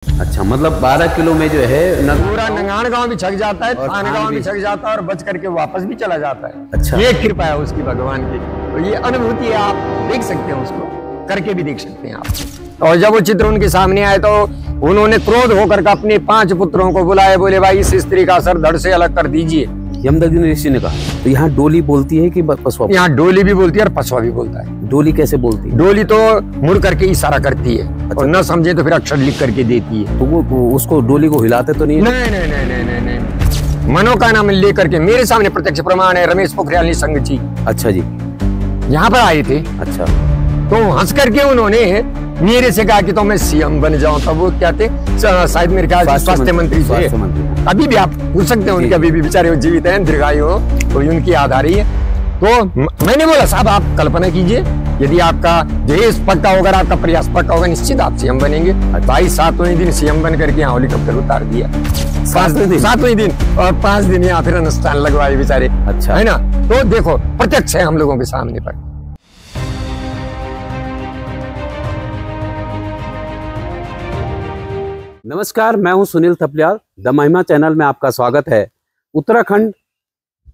अच्छा, मतलब 12 किलो में जो है पूरा नंगान गांव भी छक जाता है, थान गांव भी छक जाता है और बच करके वापस भी चला जाता है। अच्छा, ये कृपा है उसकी भगवान की। तो ये अनुभूति है, आप देख सकते हैं, उसको करके भी देख सकते हैं आप। और जब वो चित्र उनके सामने आए तो उन्होंने क्रोध होकर के अपने 5 पुत्रों को बुलाए, बोले भाई इस स्त्री का सर धड़ से अलग कर दीजिए। यमदग्नि ऋषि ने कहा। तो यहाँ डोली बोलती है कि पसवा? यहाँ डोली भी बोलती है और पसवा भी बोलता है। डोली कैसे बोलती है? डोली तो मुड़ करके इशारा करती है। अच्छा। और न समझे तो फिर अक्षर लिख करके देती है। तो वो उसको डोली को हिलाते तो नहीं? नहीं नहीं नहीं नहीं नहीं नहीं, मनो का नाम लेकर के मेरे सामने प्रत्यक्ष प्रमाण है, रमेश पोखरियाल निशंक जी। अच्छा जी, यहाँ पर आए थे। अच्छा, तो हंस करके उन्होंने मेरे से कहा कि तो मैं सीएम बन जाऊं। तब वो क्या थे, शायद मेरे ख्याल स्वास्थ्य मंत्री थे। अभी भी आप पूछ सकते हैं उनके, अभी भी बेचारे जीवित हैं, दीर्घायु हो, तो उनकी याद आ रही है। तो मैंने बोला साहब आप कल्पना कीजिए, यदि आपका ध्येय पक्का होगा, आपका प्रयास पक्का होगा, निश्चित आप सीएम बनेंगे। भाई 7वें दिन सीएम बन करके यहाँ हेलीकॉप्टर उतार दिया। 7वें दिन और 5 दिन यहाँ फिर अनुष्ठान लगवाए बेचारे। अच्छा, है ना। तो देखो प्रत्यक्ष है हम लोगों के सामने पर। नमस्कार, मैं हूं सुनील थपलियाल। द महिमा चैनल में आपका स्वागत है। उत्तराखंड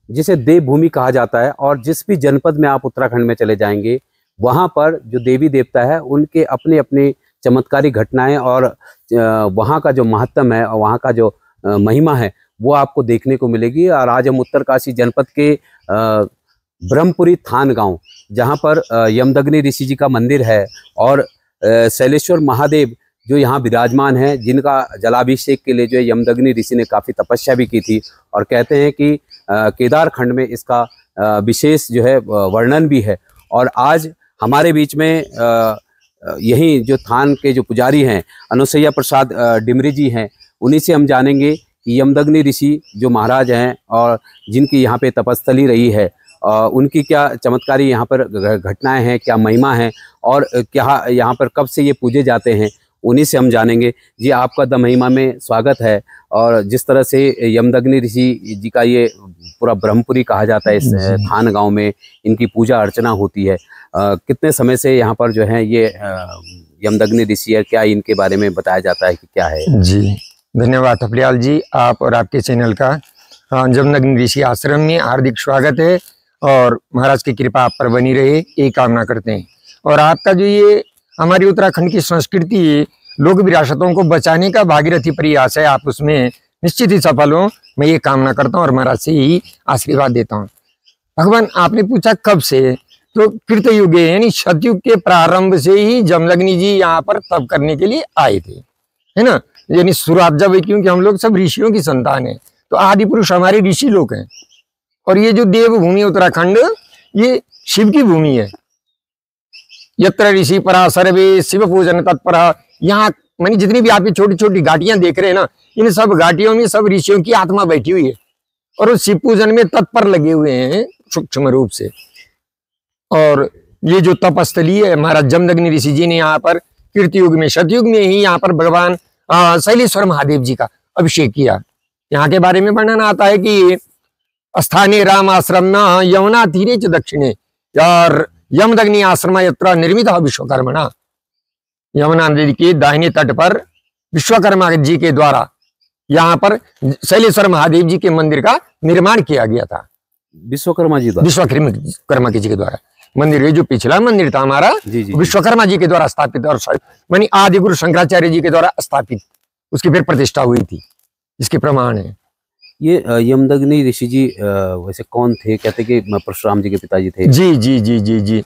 जिसे देवभूमि कहा जाता है, और जिस भी जनपद में आप उत्तराखंड में चले जाएंगे वहां पर जो देवी देवता है उनके अपने अपने चमत्कारी घटनाएं और वहां का जो महत्व है और वहां का जो महिमा है वो आपको देखने को मिलेगी। और आज हम उत्तरकाशी जनपद के ब्रह्मपुरी थान गाँव, जहाँ पर यमदग्नि ऋषि जी का मंदिर है और शैलेश्वर महादेव जो यहाँ विराजमान है, जिनका जलाभिषेक के लिए जो यमदग्नि ऋषि ने काफ़ी तपस्या भी की थी। और कहते हैं कि केदार खंड में इसका विशेष जो है वर्णन भी है। और आज हमारे बीच में यही जो थान के जो पुजारी हैं अनुसैया प्रसाद डिमरी जी हैं, उन्हीं से हम जानेंगे कि यमदग्नि ऋषि जो महाराज हैं और जिनकी यहाँ पे तपस्थली रही है, उनकी क्या चमत्कारी यहाँ पर घटनाएं हैं, क्या महिमा है और क्या यहाँ पर कब से ये पूजे जाते हैं, उन्हीं से हम जानेंगे। जी, आपका द महिमा में स्वागत है। और जिस तरह से यमदग्नि ऋषि जी का ये पूरा ब्रह्मपुरी कहा जाता है, इस थान गांव में इनकी पूजा अर्चना होती है। कितने समय से यहाँ पर जो है ये यमदग्नि ऋषि है, क्या इनके बारे में बताया जाता है कि क्या है? जी धन्यवाद थपलियाल जी, आप और आपके चैनल का यमदग्नि ऋषि आश्रम में हार्दिक स्वागत है। और महाराज की कृपा आप पर बनी रहे, ये कामना करते हैं। और आपका जो ये हमारी उत्तराखंड की संस्कृति लोक विरासतों को बचाने का भागीरथी प्रयास है, आप उसमें निश्चित ही सफल हो, मैं ये कामना करता हूँ और महाराज से यही आशीर्वाद देता हूँ। भगवान, आपने पूछा कब से, तो कृत युग यानी सतयुग के प्रारंभ से ही यमदग्नि जी यहाँ पर तप करने के लिए आए थे, है ना। यानी शुरुआत जब, क्योंकि हम लोग सब ऋषियों की संतान है, तो आदि पुरुष हमारे ऋषि लोग हैं। और ये जो देवभूमि उत्तराखंड, ये शिव की भूमि है। यत्र ऋषि परा सर्वे शिव पूजन तत्पर। यहाँ मानी जितनी भी आपकी छोटी छोटी घाटियां देख रहे हैं ना, इन सब घाटियों में सब ऋषियों की आत्मा बैठी हुई है और वो शिव पूजन में तत्पर लगे हुए हैं सूक्ष्म रूप से। और ये जो तपस्थली है, महाराज यमदग्नि ऋषि जी ने यहाँ पर कृतयुग में, सतयुग में ही यहाँ पर भगवान शैलेश्वर महादेव जी का अभिषेक किया। यहाँ के बारे में वर्णन आता है कि स्थानीय राम आश्रम यमुना तीरे च दक्षिणे और यमदग्नि आश्रम यत्र निर्मित विश्वकर्मणा। यमुना नदी के दाहिने तट पर विश्वकर्मा जी के द्वारा यहाँ पर शैलेश्वर महादेव जी के मंदिर का निर्माण किया गया था। विश्वकर्मा जी द्वारा? विश्वकर्मा जी के द्वारा मंदिर, ये जो पिछला मंदिर था हमारा, विश्वकर्मा जी के द्वारा स्थापित और मानी आदि गुरु शंकराचार्य जी के द्वारा स्थापित, उसकी फिर प्रतिष्ठा हुई थी, इसके प्रमाण है। ये यमदग्नि ऋषि जी वैसे कौन थे? कहते कि परशुराम जी के पिताजी थे। जी जी जी जी जी,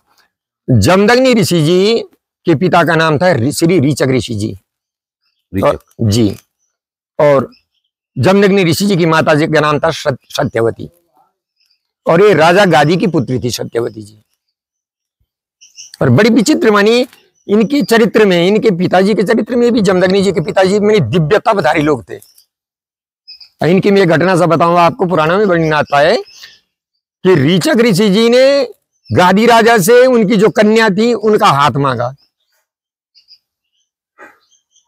यमदग्नि ऋषि जी के पिता का नाम था श्री ऋचक ऋषि जी। जी, और यमदग्नि ऋषि जी की माता जी का नाम था सत्यवती। और ये राजा गादी की पुत्री थी सत्यवती जी। और बड़ी विचित्र मानी इनके चरित्र में, इनके पिताजी के चरित्र में भी यमदग्नि जी के पिताजी में दिव्यतावधारी लोग थे। इनकी मैं घटना सा बताऊंगा आपको, पुराना में वर्णन आता है कि ऋचक ऋषि जी ने गादी राजा से उनकी जो कन्या थी उनका हाथ मांगा।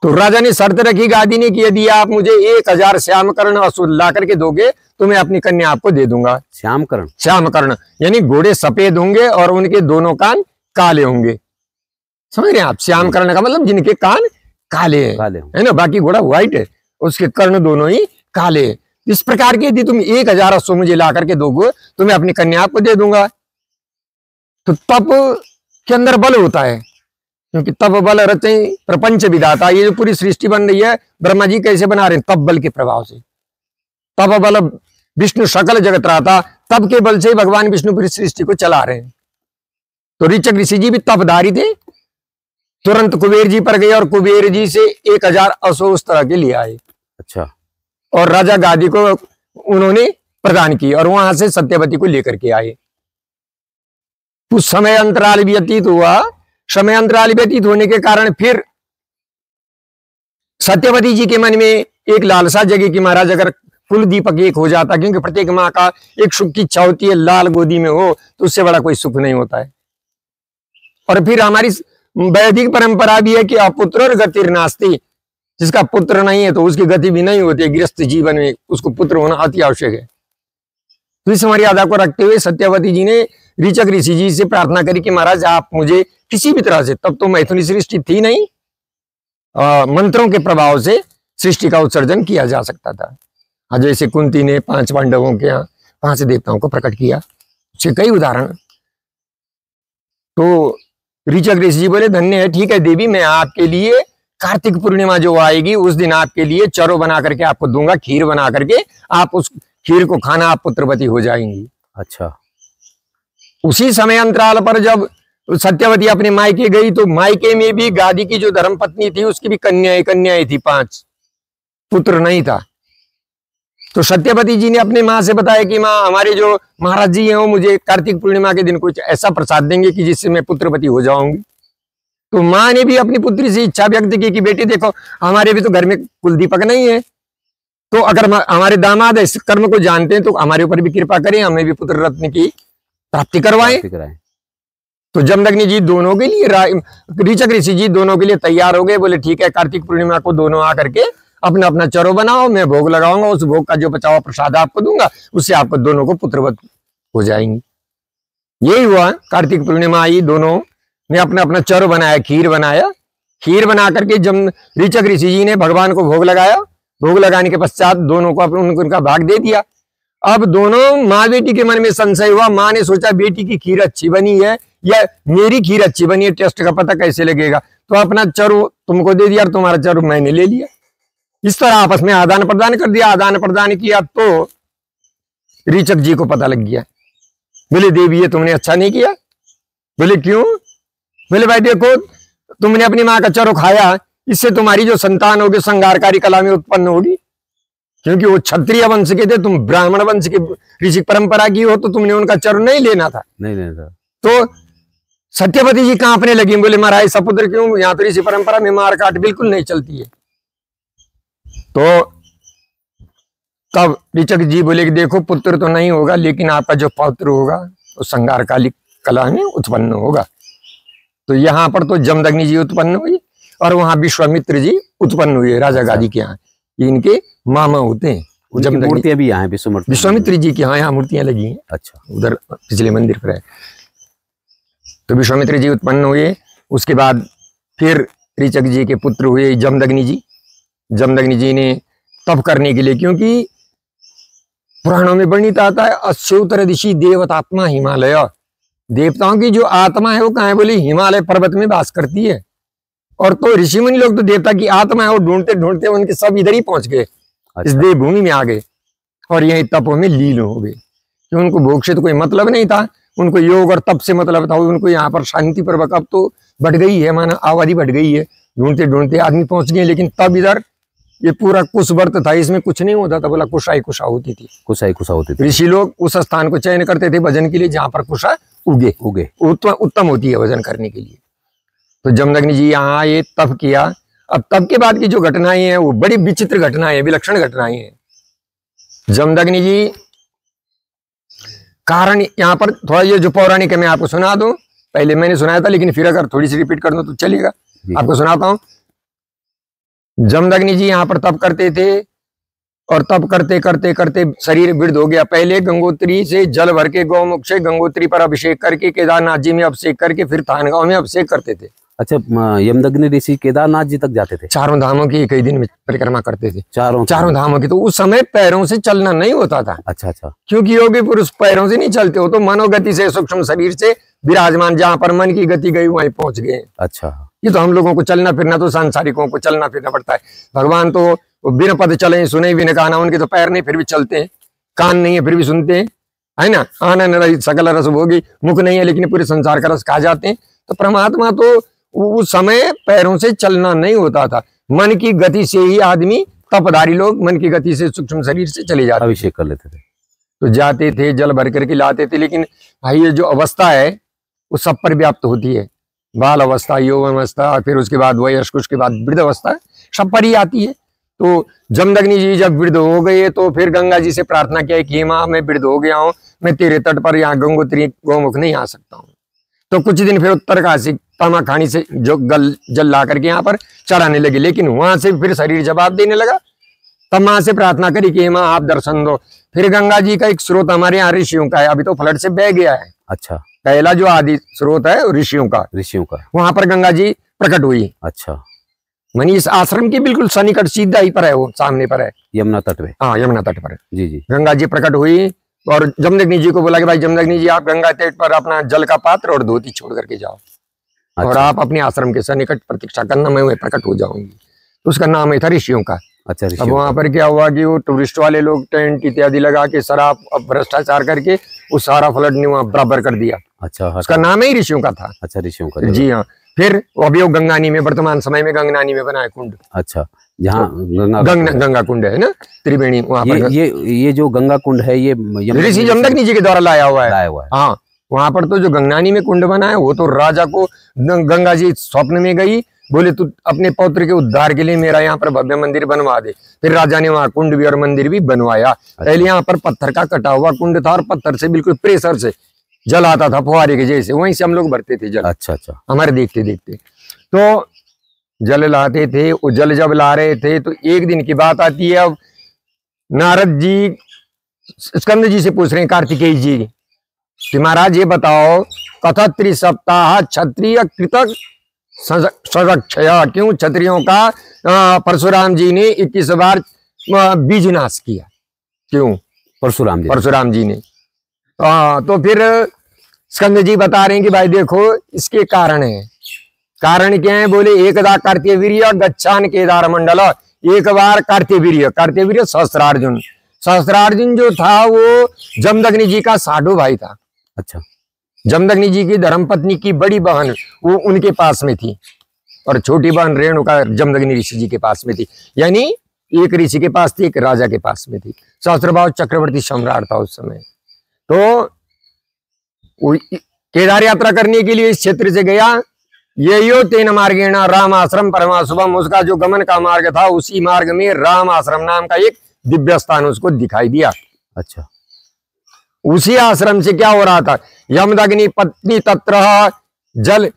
तो राजा ने शर्त रखी गादी ने कि यदि आप मुझे 1000 श्यामकर्ण अश्व ला करके दोगे तो मैं अपनी कन्या आपको दे दूंगा। श्यामकर्ण? श्यामकर्ण यानी घोड़े सफेद होंगे और उनके दोनों कान काले होंगे, समझ रहे हैं आप? श्यामकर्ण का मतलब जिनके कान काले हैं, काले है ना, बाकी घोड़ा व्हाइट है, उसके कर्ण दोनों ही काले हैं। इस प्रकार के यदि तुम 1000 अश्व मुझे ला करके दोगे तो मैं अपनी कन्या को दे दूंगा। तो तप के अंदर बल होता है, क्योंकि तप बल रचे प्रपंच विधाता। ये जो पूरी सृष्टि बन रही है, ब्रह्मा जी कैसे बना रहे हैं? तप बल के प्रभाव से। तप बल विष्णु सकल जगत रहा, तप के बल से भगवान विष्णु पूरी सृष्टि को चला रहे हैं। तो ऋचक ऋषि जी भी तपधारी थे, तुरंत कुबेर जी पर गए और कुबेर जी से 1000 अश्व उस तरह के लिए आए। अच्छा। और राजा गादी को उन्होंने प्रदान की और वहां से सत्यवती को लेकर के आए। कुछ समय अंतराल व्यतीत हुआ, समय अंतराल व्यतीत होने के कारण फिर सत्यवती जी के मन में एक लालसा जगी कि महाराज अगर कुल दीपक एक हो जाता, क्योंकि प्रत्येक माँ का एक सुख की इच्छा होती है, लाल गोदी में हो तो उससे बड़ा कोई सुख नहीं होता है। और फिर हमारी वैदिक परंपरा भी है कि अपुत्र गतिर नास्ति, जिसका पुत्र नहीं है तो उसकी गति भी नहीं होती। गृहस्थ जीवन में उसको पुत्र होना अति आवश्यक है। तो इस मर्यादा को रखते हुए सत्यवती जी ने ऋचक ऋषि जी से प्रार्थना करी कि महाराज आप मुझे किसी भी तरह से, तब तो मैथुनी सृष्टि थी नहीं, मंत्रों के प्रभाव से सृष्टि का उत्सर्जन किया जा सकता था। जैसे कुंती ने 5 पांडवों के यहाँ 5 देवताओं को प्रकट किया, उसके कई उदाहरण। तो ऋचक ऋषि जी बोले धन्य है, ठीक है देवी, मैं आपके लिए कार्तिक पूर्णिमा जो आएगी उस दिन आपके लिए चरो बना करके आपको दूंगा, खीर बना करके, आप उस खीर को खाना, आप पुत्रवती हो जाएंगी। अच्छा। उसी समय अंतराल पर जब सत्यवती अपने मायके गई तो मायके में भी गादी की जो धर्म पत्नी थी उसकी भी कन्याएं थी, 5, पुत्र नहीं था। तो सत्यवती जी ने अपने माँ से बताया कि माँ हमारे जो महाराज जी हैं वो मुझे कार्तिक पूर्णिमा के दिन कुछ ऐसा प्रसाद देंगे कि जिससे मैं पुत्रवती हो जाऊंगी। तो माँ ने भी अपनी पुत्री से इच्छा व्यक्त की कि बेटी देखो हमारे भी तो घर में कुल दीपक नहीं है, तो अगर हमारे दामाद इस कर्म को जानते हैं तो हमारे ऊपर भी कृपा करें, हमें भी पुत्र रत्न की प्राप्ति करवाएं। तो जमदग्नि जी दोनों के लिए, ऋचक ऋषि जी दोनों के लिए तैयार हो गए। बोले ठीक है, कार्तिक पूर्णिमा को दोनों आकर के अपना अपना चरो बनाओ, मैं भोग लगाऊंगा, उस भोग का जो बचा हुआ प्रसाद आपको दूंगा, उससे आपको दोनों को पुत्रवत हो जाएंगी। यही हुआ, कार्तिक पूर्णिमा आई, दोनों ने अपना अपना चरो बनाया, खीर बनाया। खीर बना करके जब ऋचक ऋषि जी ने भगवान को भोग लगाया, भोग लगाने के पश्चात दोनों को उनका भाग दे दिया। अब दोनों माँ बेटी के मन में संशय हुआ। माँ ने सोचा बेटी की खीर अच्छी बनी है या मेरी खीर अच्छी बनी है, टेस्ट का पता कैसे लगेगा, तो अपना चरो तुमको दे दिया और तुम्हारा चरो मैंने ले लिया। इस तरह आपस में आदान प्रदान कर दिया। आदान प्रदान किया तो ऋचक जी को पता लग गया। बोले देवी ये तुमने अच्छा नहीं किया। बोले क्यों? बोले भाई देखो तुमने अपनी माँ का चरो खाया, इससे तुम्हारी जो संतान होगी संहारकारी कला में उत्पन्न होगी, क्योंकि वो क्षत्रिय वंश के थे, तुम ब्राह्मण वंश के ऋषि परंपरा की हो, तो तुमने उनका चरो नहीं लेना था। तो सत्यवती जी कांपने लगी। बोले महाराज सपुत्र क्यों? यहाँ तो ऋषि परंपरा में मार काट बिल्कुल नहीं चलती है। तो तब ऋचक जी बोले कि देखो पुत्र तो नहीं होगा, लेकिन आपका जो पौत्र होगा वो संहारकाली कला में उत्पन्न होगा। तो यहाँ पर तो जमदग्नि जी उत्पन्न हुई और वहां विश्वामित्र जी उत्पन्न हुए राजा गादी के यहाँ। इनके मामा होते हैं। मूर्तियां भी यहाँ विश्वामित्र जी की यहाँ मूर्तियां लगी हैं। अच्छा, उधर पिछले मंदिर पर है। तो विश्वामित्र जी उत्पन्न हुए। उसके बाद फिर ऋचक जी के पुत्र हुए जमदग्नि जी। जमदग्नि जी ने तप करने के लिए, क्योंकि पुराणों में वर्णित आता है अश्योत्तर दिशि देवतात्मा हिमालय, देवताओं की जो आत्मा है वो कहाँ है? बोली हिमालय पर्वत में वास करती है। और तो ऋषि मुनि लोग तो देवता की आत्मा है वो ढूंढते ढूंढते उनके सब इधर ही पहुंच गए। अच्छा। इस देवभूमि में आ गए और यही तपों में लीन हो गए, क्योंकि उनको भोग से तो कोई मतलब नहीं था, उनको योग और तप से मतलब था। उनको यहाँ पर शांति पूर्वक, अब तो बढ़ गई है, माना आबादी बढ़ गई है, ढूंढते ढूंढते आदमी पहुंच गए। लेकिन तब इधर ये पूरा कुश व्रत था, इसमें कुछ नहीं होता था। बोला कुशा ही कुशा होती थी, कुशाई कुशा होती थी। ऋषि लोग उस स्थान को चयन करते थे भजन के लिए जहां पर कुशा उगे उत्तम होती है भजन करने के लिए। तो जमदग्नि जी यहाँ आए, तप किया। अब तप के बाद की जो घटनाएं हैं वो बड़ी विचित्र घटनाएं, विलक्षण घटनाएं हैं। जमदग्नि जी कारण यहाँ पर थोड़ा ये जो पौराणिक है मैं आपको सुना दूं। पहले मैंने सुनाया था, लेकिन फिर अगर थोड़ी सी रिपीट कर दूं तो चलेगा। आपको सुनाता हूं। जमदग्नि जी यहाँ पर तप करते थे और तप करते करते करते शरीर वृद्ध हो गया। पहले गंगोत्री से जल भर के गौमुख से गंगोत्री पर अभिषेक करके केदारनाथ जी में अभिषेक करके फिर थानगांव में अभिषेक करते थे। अच्छा, यमदग्नि ऋषि केदारनाथ जी तक जाते थे? चारों धामों की एक ही दिन में परिक्रमा करते थे। चारों धामों की। तो उस समय पैरों से चलना नहीं होता था। अच्छा अच्छा। क्योंकि योगी पुरुष पैरों से नहीं चलते हो, तो मनोगति से सूक्ष्म शरीर से विराजमान, जहां पर मन की गति गई वहीं पहुंच गए। अच्छा, ये तो हम लोगों को चलना फिरना, तो सांसारिकों को चलना फिरना पड़ता है। भगवान तो बिना पद चले सुने भी न कहना, उनके तो पैर नहीं फिर भी चलते हैं, कान नहीं है फिर भी सुनते हैं, है ना। आनंद रहित सकल रस भोगी, मुख नहीं है लेकिन पूरे संसार का रस खा जाते हैं। तो परमात्मा तो उस समय पैरों से चलना नहीं होता था, मन की गति से ही आदमी, तपधारी लोग मन की गति से सूक्ष्म शरीर से चले जाते, अभिषेक कर लेते थे। तो जाते थे, जल भर करके लाते थे। लेकिन भाई ये जो अवस्था है वो सब पर व्याप्त होती है। बाल अवस्था, यौवन अवस्था, फिर उसके बाद वयस्क, उसके बाद वृद्ध अवस्था, सब पर ही आती है। तो जमदग्नि जी जब वृद्ध हो गए तो फिर गंगा जी से प्रार्थना किया कि माँ मैं वृद्ध हो गया हूँ, मैं तेरे तट पर यहाँ गंगोत्री गौमुख नहीं आ सकता हूँ। तो कुछ दिन फिर उत्तरकाशी तामाखानी से जो जल ला करके यहाँ पर चढ़ाने लगे, लेकिन वहां से फिर शरीर जवाब देने लगा। तब माँ से प्रार्थना करी कि माँ आप दर्शन दो। फिर गंगा जी का एक स्रोत हमारे यहाँ ऋषियों का है, अभी तो फ्लड से बह गया है। अच्छा, पहला जो आदि स्रोत है ऋषियों का, वहां पर गंगा जी प्रकट हुई। अच्छा, मनी इस आश्रम के बिल्कुल सन्निकट सीधा ही पर है, वो सामने पर है, यमुना तट पे। हाँ, यमुना तट पर जी जी। गंगा जी प्रकट हुई और जमदग्नि जी को बोला कि भाई जमदग्नि जी आप गंगा तट पर अपना जल का पात्र और धोती छोड़ करके जाओ। अच्छा। और आप अपने आश्रम के सन्निकट प्रतीक्षा करना, मैं वहीं प्रकट हो जाऊंगी। तो उसका नाम है था ऋषियों का। अच्छा, अब वहां पर क्या हुआ कि वो टूरिस्ट वाले लोग टेंट इत्यादि लगा के शराब भ्रष्टाचार करके वो सारा फ्लड ने वहां बराबर कर दिया। अच्छा, उसका नाम ही ऋषियों का था। अच्छा, ऋषियों का। जी हाँ। फिर अभी वो गंगानी में, वर्तमान समय में गंगनानी में बना है कुंड। अच्छा, जहाँ गंगा कुंड है ना, त्रिवेणी, वहां पर ये जो गंगा कुंड है ये ऋषि जमदग्नि जी के द्वारा लाया हुआ है। हाँ, वहां पर तो जो गंगनानी में कुंड बना है वो तो राजा को गंगा जी स्वप्न में गई, बोले तू अपने पौत्र के उद्धार के लिए मेरा यहाँ पर भव्य मंदिर बनवा दे। फिर राजा ने वहां कुंड भी और मंदिर भी बनवाया। अच्छा। पहले यहाँ पर पत्थर का कटा हुआ कुंड था और पत्थर से बिल्कुल प्रेशर से जल आता था फुहारे के जैसे, वहीं से हम लोग भरते थे जल। अच्छा अच्छा। हमारे देखते देखते तो जल लाते थे। वो जल जब ला रहे थे तो एक दिन की बात आती है। अब नारद जी स्कंद जी से पूछ रहे हैं, कार्तिकेय जी, कि महाराज ये बताओ, कथा त्रिसप्ताह क्षत्रिय कृतक संरक्षया, क्यों क्षत्रियों का परशुराम जी ने 21 बार बीज नाश किया? क्यों? परशुराम जी ने। तो फिर स्कंद जी बता रहे हैं कि भाई देखो इसके कारण है। कारण क्या है? बोले एकदा कार्त्यवीर्य गच्छान केदार मंडल, एक बार कार्त्यवीर्य सहस्त्रार्जुन जो था वो जमदग्नि जी का साडू भाई था। अच्छा। जमदग्नि जी की धर्मपत्नी की बड़ी बहन वो उनके पास में थी और छोटी बहन रेणुका जमदग्नि ऋषि जी के पास में थी। यानी एक ऋषि के पास थी, एक राजा के पास में थी। सहस्त्रभाव चक्रवर्ती सम्राट था उस समय। तो केदार यात्रा करने के लिए इस क्षेत्र से गया। यो तेन मार्गेण राम आश्रम परमा शुभम, उसका जो गमन का मार्ग था उसी मार्ग में राम आश्रम नाम का एक दिव्य स्थान उसको दिखाई दिया। अच्छा। उसी आश्रम से क्या हो रहा था? यमदग्नि पत्नी तत्र जल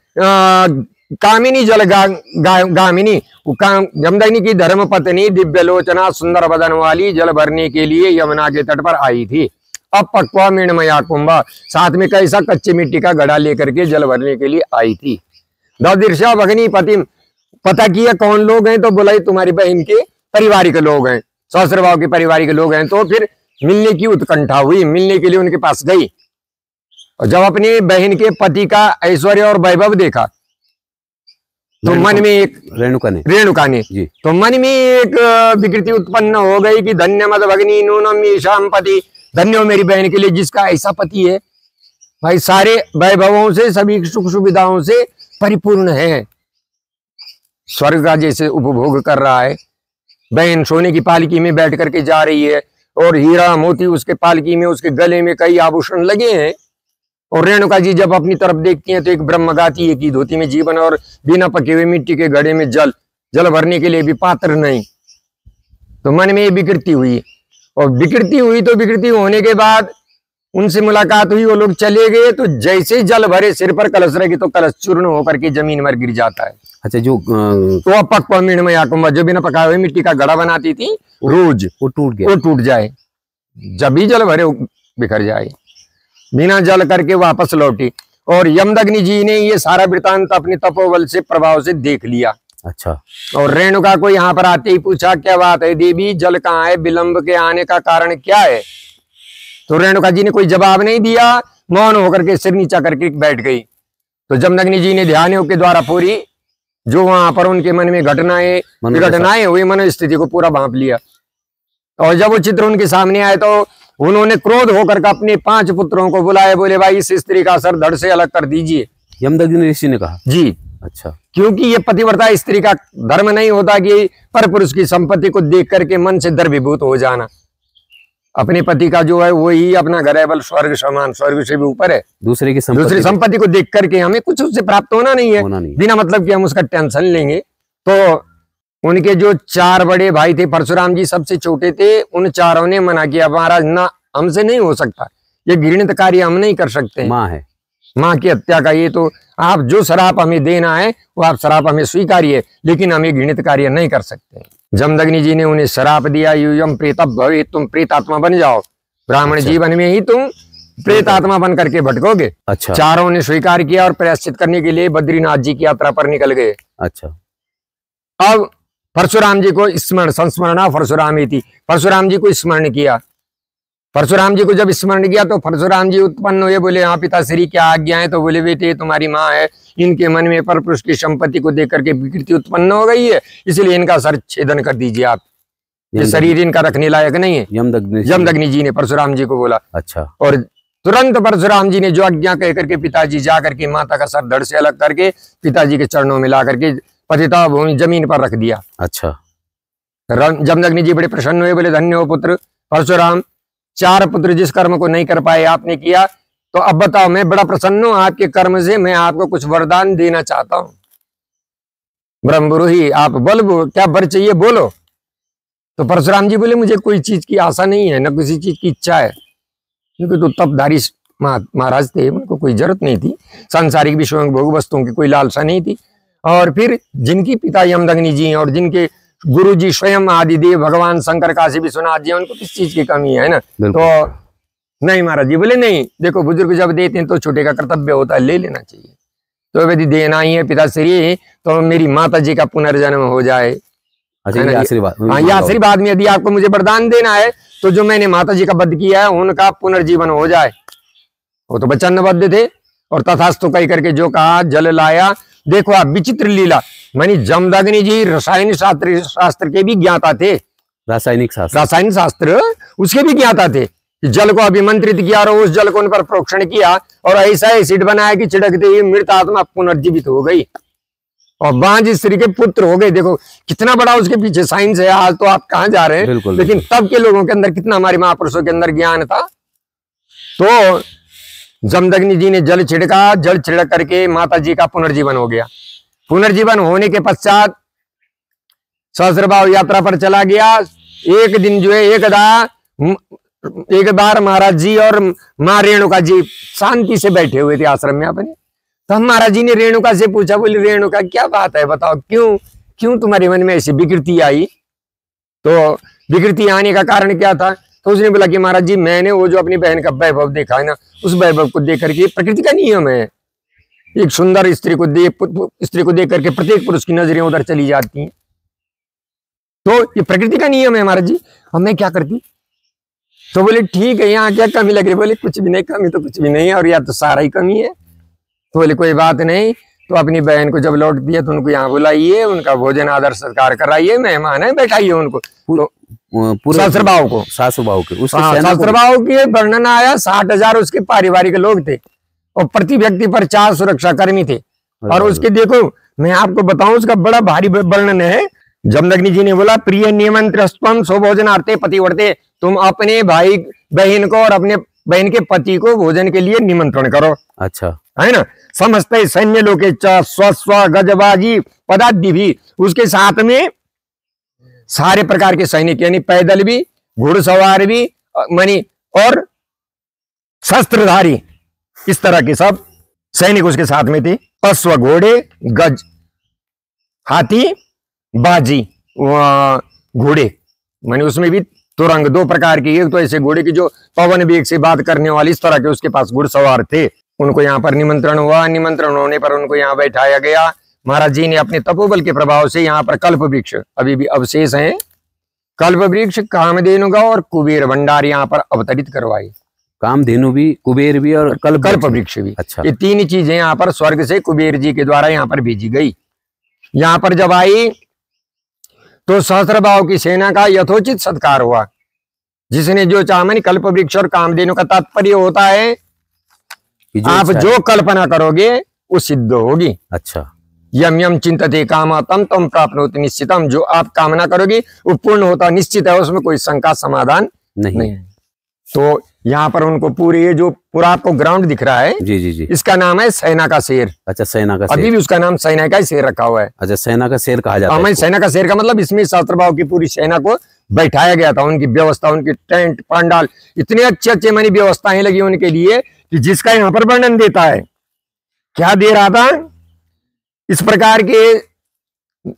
कामिनी जल गामिनी, यमदग्नि की धर्म पत्नी दिव्य लोचना सुंदर बदन वाली जल भरने के लिए यमुना के तट पर आई थी। अब पक्वा मृणमया कुंभा, साथ में कैसा कच्चे मिट्टी का घड़ा लेकर के जल भरने के लिए आई थी। दीर्षा भगनी पतिम, पता किया कौन लोग हैं? तो बोला तुम्हारी बहन के पारिवारिक लोग हैं, सहस्त्रभाव के पारिवारिक लोग हैं। तो फिर मिलने की उत्कंठा हुई, मिलने के लिए उनके पास गई। और जब अपनी बहन के पति का ऐश्वर्य और वैभव देखा तो मन में एक रेणुका ने तो मन में एक विकृति उत्पन्न हो गई कि धन्य मद भगनी नूनम ईशाम पति, धन्य हो मेरी बहन के लिए जिसका ऐसा पति है। भाई सारे वैभवों से, सभी सुख सुविधाओं से परिपूर्ण है, स्वर्ग का जैसे उपभोग कर रहा है। बहन सोने की पालकी में बैठ करके जा रही है और हीरा मोती उसके पालकी में, उसके गले में कई आभूषण लगे हैं। और रेणुका जी जब अपनी तरफ देखती हैं तो एक ब्रह्मगाती है कि धोती में जीवन और बिना पके हुए मिट्टी के घड़े में जल भरने के लिए भी पात्र नहीं। तो मन में विकृति हुई और विकृति हुई तो विकृति होने के बाद उनसे मुलाकात हुई, वो लोग चले गए। तो जैसे जल भरे सिर पर कलश रखी तो कलश चूर्ण होकर के जमीन पर गिर जाता है। अच्छा। जो तो पक्वा मृणमया कुंभा, जो बिना पकाए हुए मिट्टी का घड़ा बनाती थी रोज, वो टूट जाए। जब भी जल भरे बिखर जाए। बिना जल करके वापस लौटी और यमदग्नि जी ने ये सारा वृतांत अपने तपोबल से प्रभाव से देख लिया। अच्छा। और रेणुका को यहाँ पर आते ही पूछा, क्या बात है देवी, जल कहाँ है, विलंब के आने का कारण क्या है? तो रेणुका जी ने कोई जवाब नहीं दिया, मौन होकर के सिर नीचा करके बैठ गई। तो जमदग्नि जी ने ध्यान योग के द्वारा पूरी जो वहां पर उनके मन में घटनाएं हुई, मनोस्थिति को पूरा भांप लिया। और जब वो चित्र उनके सामने आए तो उन्होंने क्रोध होकर के अपने 5 पुत्रों को बुलाए, बोले भाई इस स्त्री का सर धड़ से अलग कर दीजिए। यमदग्नि ऋषि ने कहा जी। अच्छा। क्योंकि ये पतिव्रता स्त्री का धर्म नहीं होता कि पर पुरुष की संपत्ति को देख करके मन से द्रवीभूत हो जाना। अपने पति का जो है वही अपना घर है, बल स्वर्ग समान, स्वर्ग से भी ऊपर है। दूसरी संपत्ति को देख करके हमें कुछ उससे प्राप्त होना नहीं है, बिना मतलब कि हम उसका टेंशन लेंगे। तो उनके जो 4 बड़े भाई थे, परशुराम जी सबसे छोटे थे, उन चारों ने मना किया, महाराज ना, हमसे नहीं हो सकता, ये घृणित कार्य हम नहीं कर सकते। माँ है, माँ की हत्या का, ये तो आप जो श्राप हमें देना है वो आप श्राप हमें स्वीकारिए, लेकिन हम ये घृणित कार्य नहीं कर सकते। जमदग्नि जी ने उन्हें श्राप दिया, यूयम प्रेतः भवे, तुम प्रेतात्मा बन जाओ, ब्राह्मण जीवन में ही तुम प्रेतात्मा बन करके भटकोगे। अच्छा। चारों ने स्वीकार किया और प्रायश्चित करने के लिए बद्रीनाथ जी की यात्रा पर निकल गए। अच्छा। अब परशुराम जी को स्मरण, संस्मरणा परशुराम ही थी, परशुराम जी को स्मरण किया। परशुराम जी को जब स्मरण किया तो परशुराम जी उत्पन्न हुए, बोले हाँ पिताश्री क्या आज्ञा है? तो बोले बेटे तुम्हारी माँ है, इनके मन में परपुरुष की संपत्ति को देख करके विकृति उत्पन्न हो गई है, इसलिए इनका सर छेदन कर दीजिए आप, ये शरीर इनका रखने लायक नहीं है। यमदग्नि जी ने परशुराम जी को बोला। अच्छा। और तुरंत परशुराम जी ने जो आज्ञा कह करके पिताजी जा करके माता का सर धड़ से अलग करके पिताजी के चरणों में ला करके पतिता भूमि जमीन पर रख दिया। अच्छा। जमदग्नि जी बड़े प्रसन्न हुए, बोले धन्य हो पुत्र परशुराम, 4 पुत्र जिस कर्म को नहीं कर पाए आपने किया, तो अब बताओ मैं बड़ा प्रसन्न हूं आपके कर्म से, मैं आपको कुछ वरदान देना चाहता हूं। ब्रह्मपुरोही आप बोलो, क्या वर चाहिए बोलो। तो परशुराम जी बोले मुझे कोई चीज की आशा नहीं है, न किसी चीज की इच्छा है, क्योंकि तो तपधारी महाराज थे, उनको कोई जरूरत नहीं थी, सांसारिक विषयों भोग वस्तुओं की कोई लालसा नहीं थी। और फिर जिनकी पिता यमदग्नि जी और जिनके गुरु जी स्वयं आदिदेव भगवान शंकर काशी विश्वनाथ जी, उनको किस चीज की कमी है ना? तो नहीं महाराज जी बोले नहीं, देखो बुजुर्ग जब देते हैं तो छोटे का कर्तव्य होता है, ले लेना चाहिए। तो यदि देना ही है पिताश्री तो मेरी माता जी का पुनर्जन्म हो जाए। ये आशीर्वाद में यदि आपको मुझे वरदान देना है तो जो मैंने माता जी का वध किया है उनका पुनर्जीवन हो जाए। वो तो वचनबद्ध थे और तथास्तु कह करके जो कहा जल लाया। देखो आप विचित्र लीला, मानी जमदग्नि जी रसायन शास्त्र के भी ज्ञाता थे, रासायनिक शास्त्र उसके भी ज्ञाता थे। जल को अभिमंत्रित किया और उस जल को उन पर प्रोक्षण किया और ऐसा एसिड बनाया कि छिड़कते ही मृत आत्मा पुनर्जीवित हो गई और बांझ स्त्री के पुत्र हो गए। देखो कितना बड़ा उसके पीछे साइंस है। आज तो आप कहाँ जा रहे हैं, लेकिन तब के लोगों के अंदर कितना, हमारे महापुरुषों के अंदर ज्ञान था। तो जमदग्नि जी ने जल छिड़का, जल छिड़क करके माता जी का पुनर्जीवन हो गया। पुनर्जीवन होने के पश्चात सहस्त्रबाहु यात्रा पर चला गया। एक दिन जो है एक बार महाराज जी और माँ रेणुका जी शांति से बैठे हुए थे आश्रम में अपने। तो हम महाराज जी ने रेणुका से पूछा, बोली रेणुका क्या बात है बताओ, क्यों तुम्हारे मन में ऐसी विकृति आई? तो विकृति आने का कारण क्या था? तो उसने बोला कि महाराज जी मैंने वो जो अपनी बहन का वैभव देखा है ना, उस वैभव को देख करके, प्रकृति का नियम है, एक सुंदर स्त्री को देख करके प्रत्येक पुरुष की नजरें उधर चली जाती हैं। तो ये प्रकृति का नियम है महाराज जी, अब मैं क्या करती? तो बोले ठीक है, यहाँ क्या कमी लग रही? बोले कुछ भी नहीं, कमी तो कुछ भी नहीं है, और या तो सारा ही कमी है। तो बोले कोई बात नहीं, तो अपनी बहन को जब लौट दिया तो उनको यहाँ बुलाइए, उनका भोजन आदर सत्कार कराइए, मेहमान है बैठाइए उनको। तो सहस्त्रबाहु के वर्णन आया, 60,000 उसके पारिवारिक लोग थे और प्रति व्यक्ति पर 4 सुरक्षा कर्मी थे। और उसके देखो मैं आपको बताऊं, उसका बड़ा भारी वर्णन है। जमदग्नि जी ने बोला प्रिय निमंत्रस्त्वं स्वभोजनार्थे पतिव्रते, तुम अपने भाई बहन को और अपने बहन के पति को भोजन के लिए निमंत्रण करो। अच्छा है ना? समस्त सैन्य लोके स्व गजबाजी पदादि भी, उसके साथ में सारे प्रकार के सैनिक, यानी पैदल भी, घुड़सवार भी, मानी और शस्त्रधारी, इस तरह के सब सैनिक उसके साथ में थे। अश्व घोड़े, गज हाथी, बाजी घोड़े, मानी उसमें भी तुरंग 2 प्रकार की, एक तो ऐसे घोड़े की जो पवन वेग से बात करने वाली, इस तरह के उसके पास घुड़सवार थे। उनको यहाँ पर निमंत्रण हुआ। निमंत्रण होने पर उनको यहाँ बैठाया गया। महाराज जी ने अपने तपोबल के प्रभाव से यहाँ पर कल्प वृक्ष अभी भी अवशेष हैं, कल्प वृक्ष, कामधेनु गौ और कुबेर भंडार यहाँ पर अवतरित करवाए। कामधेनु भी, कुबेर भी और कल्प वृक्ष भी। अच्छा, ये तीन चीजें यहाँ पर स्वर्ग से कुबेर जी के द्वारा यहाँ पर भेजी गई। यहाँ पर जब आई तो सहस्त्रबाहु की सेना का यथोचित सत्कार हुआ। जिसने जो चाहा, मानी कल्प वृक्ष और कामधेनु का तात्पर्य होता है आप जो कल्पना करोगे वो सिद्ध होगी। अच्छा, यम यम चिंतते काम तम तम प्राप्नोति निश्चितम, जो आप कामना करोगे वो पूर्ण होता निश्चित है, उसमें कोई शंका समाधान नहीं है। तो यहाँ पर उनको पूरे ये जो पूरा आपको ग्राउंड दिख रहा है, जी जी जी, इसका नाम है सेना का शेर। अच्छा, सेना का शेर, अभी भी उसका नाम सेना का ही शेर रखा हुआ है। अच्छा, सेना का शेर कहा जाता है। सेना का शेर का मतलब इसमें सहस्त्रबाहु की पूरी सेना को बैठाया गया था। उनकी व्यवस्था, उनकी टेंट पांडाल, इतने अच्छे अच्छे मानी व्यवस्थाएं लगी उनके लिए कि जिसका यहाँ पर वर्णन देता है। क्या दे रहा था? इस प्रकार के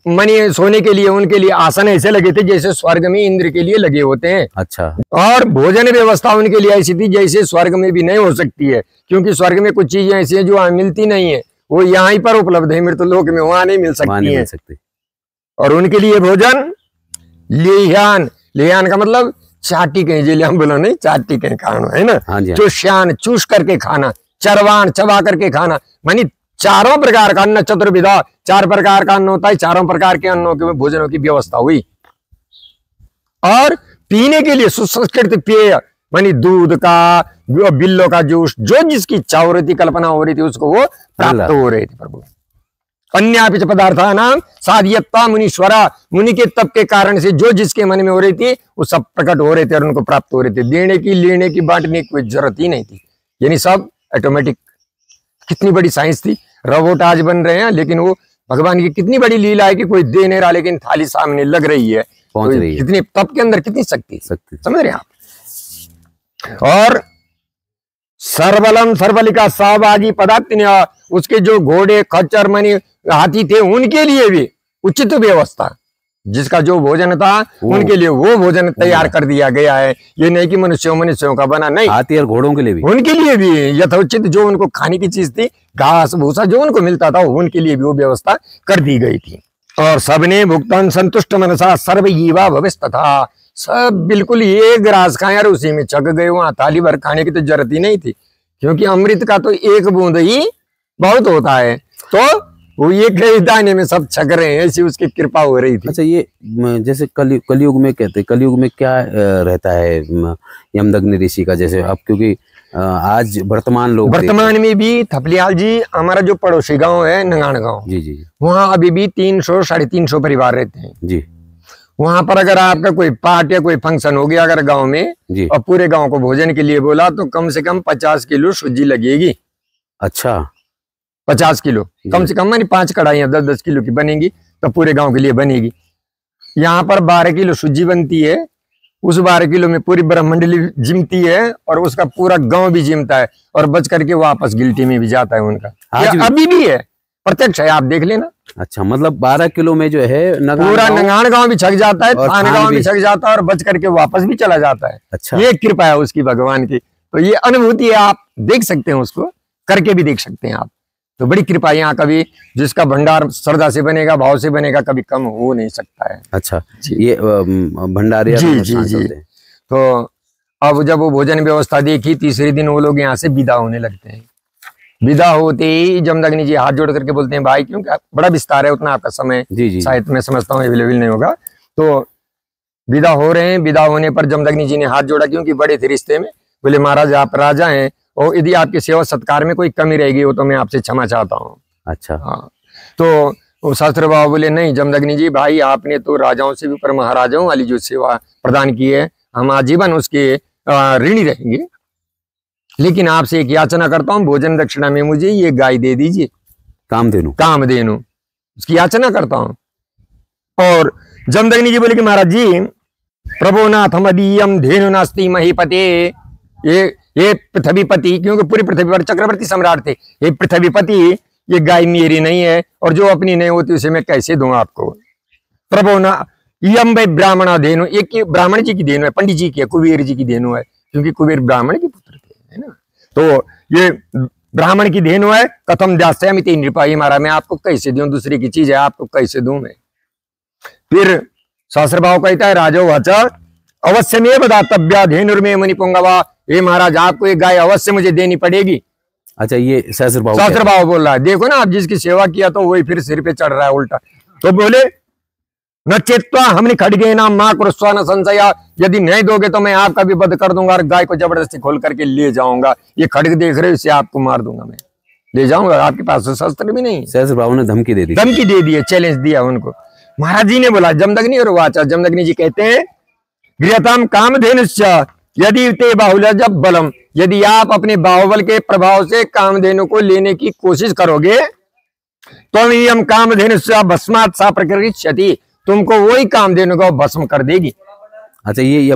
मनी सोने के लिए उनके लिए आसन ऐसे लगे थे जैसे स्वर्ग में इंद्र के लिए लगे होते हैं। अच्छा, और भोजन व्यवस्था उनके लिए ऐसी थी जैसे स्वर्ग में भी नहीं हो सकती है, क्योंकि स्वर्ग में कुछ चीजें ऐसी हैं जो वहां मिलती नहीं है, वो यहाँ ही पर उपलब्ध है, मृतलोक में वहां नहीं मिल सकती है। और उनके लिए भोजन लेह्यान, लेह्यान का मतलब चाटी कहीं जेल हम बोलो नहीं, चाटी कहीं खाना है ना। हाँ जी, चुष्यान, चूस करके खाना, चरवान, चबा करके खाना, मानी चारों प्रकार का अन्न, चतुर्विधा, 4 प्रकार का अन्न होता है, चारों प्रकार के अन्नों के भोजनों की व्यवस्था हुई। और पीने के लिए सुसंस्कृत पेय, मानी दूध का, बिल्लो का जूस, जो जिसकी इच्छा हो रही थी, कल्पना हो रही थी, उसको वो प्राप्त हो रहे थे प्रभु। अन्यापिच पदार्था नाम साधियत्ता मुनीश्वरा, मुनि के तप के कारण से जो जिसके मन में हो रही थी वो सब प्रकट हो रहे थे और उनको प्राप्त हो रहे थे। देने की, लेने की, बांटने की कोई जरूरत ही नहीं थी, यानी सब ऑटोमेटिक। कितनी बड़ी साइंस थी। रोबोट आज बन रहे हैं, लेकिन वो भगवान की कितनी बड़ी लीला है कि कोई दे नहीं रहा लेकिन थाली सामने लग रही है, पहुंच रही है। कितनी तप के अंदर कितनी शक्ति, समझ रहे हैं आप। और सर्वलम सर्वलिका साबाजी पदार्थ, उसके जो घोड़े, खच्चर, मनी, हाथी थे उनके लिए भी उचित व्यवस्था, जिसका जो भोजन था उनके लिए वो भोजन तैयार कर दिया गया है। ये नहीं कि मनुष्यों का बना, नहीं, हाथी और घोड़ों के लिए भी, उनके लिए भी यथोचित जो उनको खाने की चीज थी, घास भूसा जो उनको मिलता था, उनके लिए भी वो व्यवस्था कर दी गई थी। और सबने भुगतान संतुष्ट मनसा सर्व जीवा भविष्य तथा, सब बिल्कुल ये ग्रास खाए और उसी में चक गए, वहां थाली भर खाने की तो जरूरत ही नहीं थी, क्योंकि अमृत का तो एक बूंद ही बहुत होता है। तो वो ये कई दाने में सब छक रहे हैं, ऐसी उसकी कृपा हो रही थी। अच्छा, ये जैसे कलयुग में कहते हैं, कलयुग में क्या रहता है यमदग्नि ऋषि का, जैसे अब क्योंकि आज वर्तमान लोग, वर्तमान में भी थपलियाल जी, हमारा जो पड़ोसी गांव है नंगान गांव, जी जी, वहाँ अभी भी 300-350 परिवार रहते हैं जी। वहां पर अगर आपका कोई पार्ट या कोई फंक्शन हो गया अगर गांव में जी, और पूरे गांव को भोजन के लिए बोला तो कम से कम 50 किलो सूजी लगेगी। अच्छा, 50 किलो कम से कम, मानी 5 कढ़ाइयाँ 10-10 किलो की बनेगी तो पूरे गांव के लिए बनेगी। यहाँ पर 12 किलो सूजी बनती है, उस 12 किलो में पूरी ब्रह्मंडली जिमती है और उसका पूरा गांव भी जिमता है और बच करके वापस गिल्टी में भी जाता है उनका। अभी भी है, प्रत्यक्ष है, आप देख लेना। अच्छा, मतलब 12 किलो में जो है पूरा नंगान गांव भी छक जाता है, थान गांव भी छक जाता है और बच करके वापस भी चला जाता है। अच्छा, ये कृपा है उसकी भगवान की, तो ये अनुभूति है, आप देख सकते हैं, उसको करके भी देख सकते हैं आप। तो बड़ी कृपा यहाँ, कभी जिसका भंडार श्रद्धा से बनेगा, भाव से बनेगा, कभी कम हो नहीं सकता है। अच्छा, ये भंडारी जी जी जी। तो अब जब वो भोजन व्यवस्था देखी, तीसरे दिन वो लोग यहाँ से विदा होने लगते हैं। विदा होते ही जमदग्नि जी हाथ जोड़ करके बोलते हैं, भाई क्योंकि बड़ा विस्तार है, उतना आपका समय शायद मैं समझता हूँ अवेलेबल नहीं होगा। तो विदा हो रहे हैं, विदा होने पर जमदग्नि जी ने हाथ जोड़ा, क्योंकि बड़े थे रिश्ते में। बोले महाराज आप राजा हैं और यदि आपकी सेवा सत्कार में कोई कमी रहेगी हो तो मैं आपसे क्षमा चाहता हूँ। अच्छा, हाँ। तो शास्त्र बाबू बोले नहीं जमदग्नि जी, भाई आपने तो राजाओं से भी ऊपर महाराजाओं वाली जो सेवा प्रदान की है, हम आजीवन उसके ऋणी रहेंगे, लेकिन आपसे एक याचना करता हूँ, भोजन दक्षिणा में मुझे ये गाय दे दीजिए, कामधेनु उसकी याचना करता हूँ। और जमदग्नि जी बोले कि महाराज जी, प्रभुनाथ मदीयम धेनु नास्ति महीपते, ये पृथ्वीपति, क्योंकि पूरी पृथ्वी पर चक्रवर्ती सम्राट थे, ये पृथ्वीपति, ये गाय मेरी नहीं है और जो अपनी नहीं होती उसे मैं कैसे दूं आपको। प्रभुना यम भाई ब्राह्मण धेनु, एक ब्राह्मण जी की धेनु है, पंडित जी की है, कुबेर जी की धेनु है, क्योंकि कुबेर ब्राह्मण के पुत्र थे, है ना। तो ये ब्राह्मण की धेनु है, कथम दास्यामि नृपाही मारा, मैं आपको कैसे दूं, दूसरे की चीज है, आपको कैसे दूं मैं। फिर सहस्र भाव कहता है, राजो वच अवश्य में दातव्या धेनुर्मे मुनि पुंगवा, हे महाराज आपको एक गाय अवश्य मुझे देनी पड़ेगी। अच्छा, ये सहस्र भाव बोल रहा है। देखो ना, आप जिसकी सेवा किया तो वही फिर सिर पे चढ़ रहा है उल्टा। तो बोले न चेत्वा हमने खड़गे ना माँ कुरुस्वा न संशया, यदि नहीं दोगे तो मैं आपका भी वध कर दूंगा और गाय को जबरदस्ती खोल करके ले जाऊंगा। ये खड़ग देख रहे हो, इसे आपको मार दूंगा, मैं ले जाऊंगा, आपके पास तो शस्त्र भी नहीं। सहस्र भाव ने धमकी दे दी, चैलेंज दिया उनको। महाराज जी ने बोला जमदग्नि और वाचा, जमदग्नि जी कहते हैं गृहताम कामधेनुश्च यदि ते बाहुल्य जब बलम, यदि आप अपने बाहुबल के प्रभाव से कामधेनु को लेने की कोशिश करोगे तो हम कामधेनुश्च भस्मात् सा प्रकृति, तुमको वही कामधेनु को भस्म कर देगी। अच्छा, ये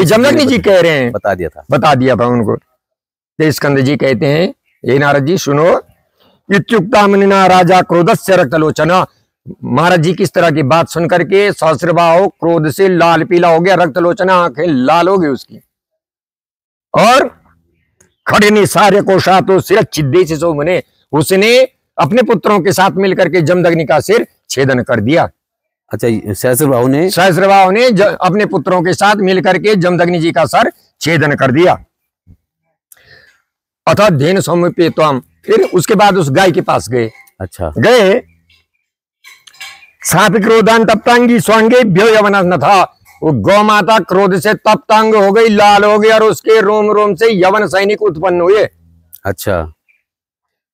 जमदग्नि जी कह रहे हैं, बता दिया था उनको। तो स्कंद जी कहते हैं, हे नारद जी सुनो, इत्युक्ता मुनिना राजा क्रोधस्य रक्तलोचना, महाराज जी किस तरह की बात सुनकर के सहस्रबाहु क्रोध से लाल पीला हो गया, रक्तलोचना आंखें लाल हो गई उसकी। और खड़े ने सारे को सातो सिर छिद्दे से सो मुने, उसने अपने पुत्रों के साथ मिलकर के जमदग्नि का सिर छेदन कर दिया। अच्छा, सहस्रबाहु ने अपने पुत्रों के साथ मिलकर के जमदग्नि जी का सर छेदन कर दिया। अतः धेनु समुपेत्वम, फिर उसके बाद उस गाय के पास गए। अच्छा, गए साप क्रोधान तप्तांगी स्वांगे भ्यो यवना न था, वो गौ माता क्रोध से तप्तांग हो गई, लाल हो गई, और उसके रोम रोम से यवन सैनिक उत्पन्न हुए। अच्छा,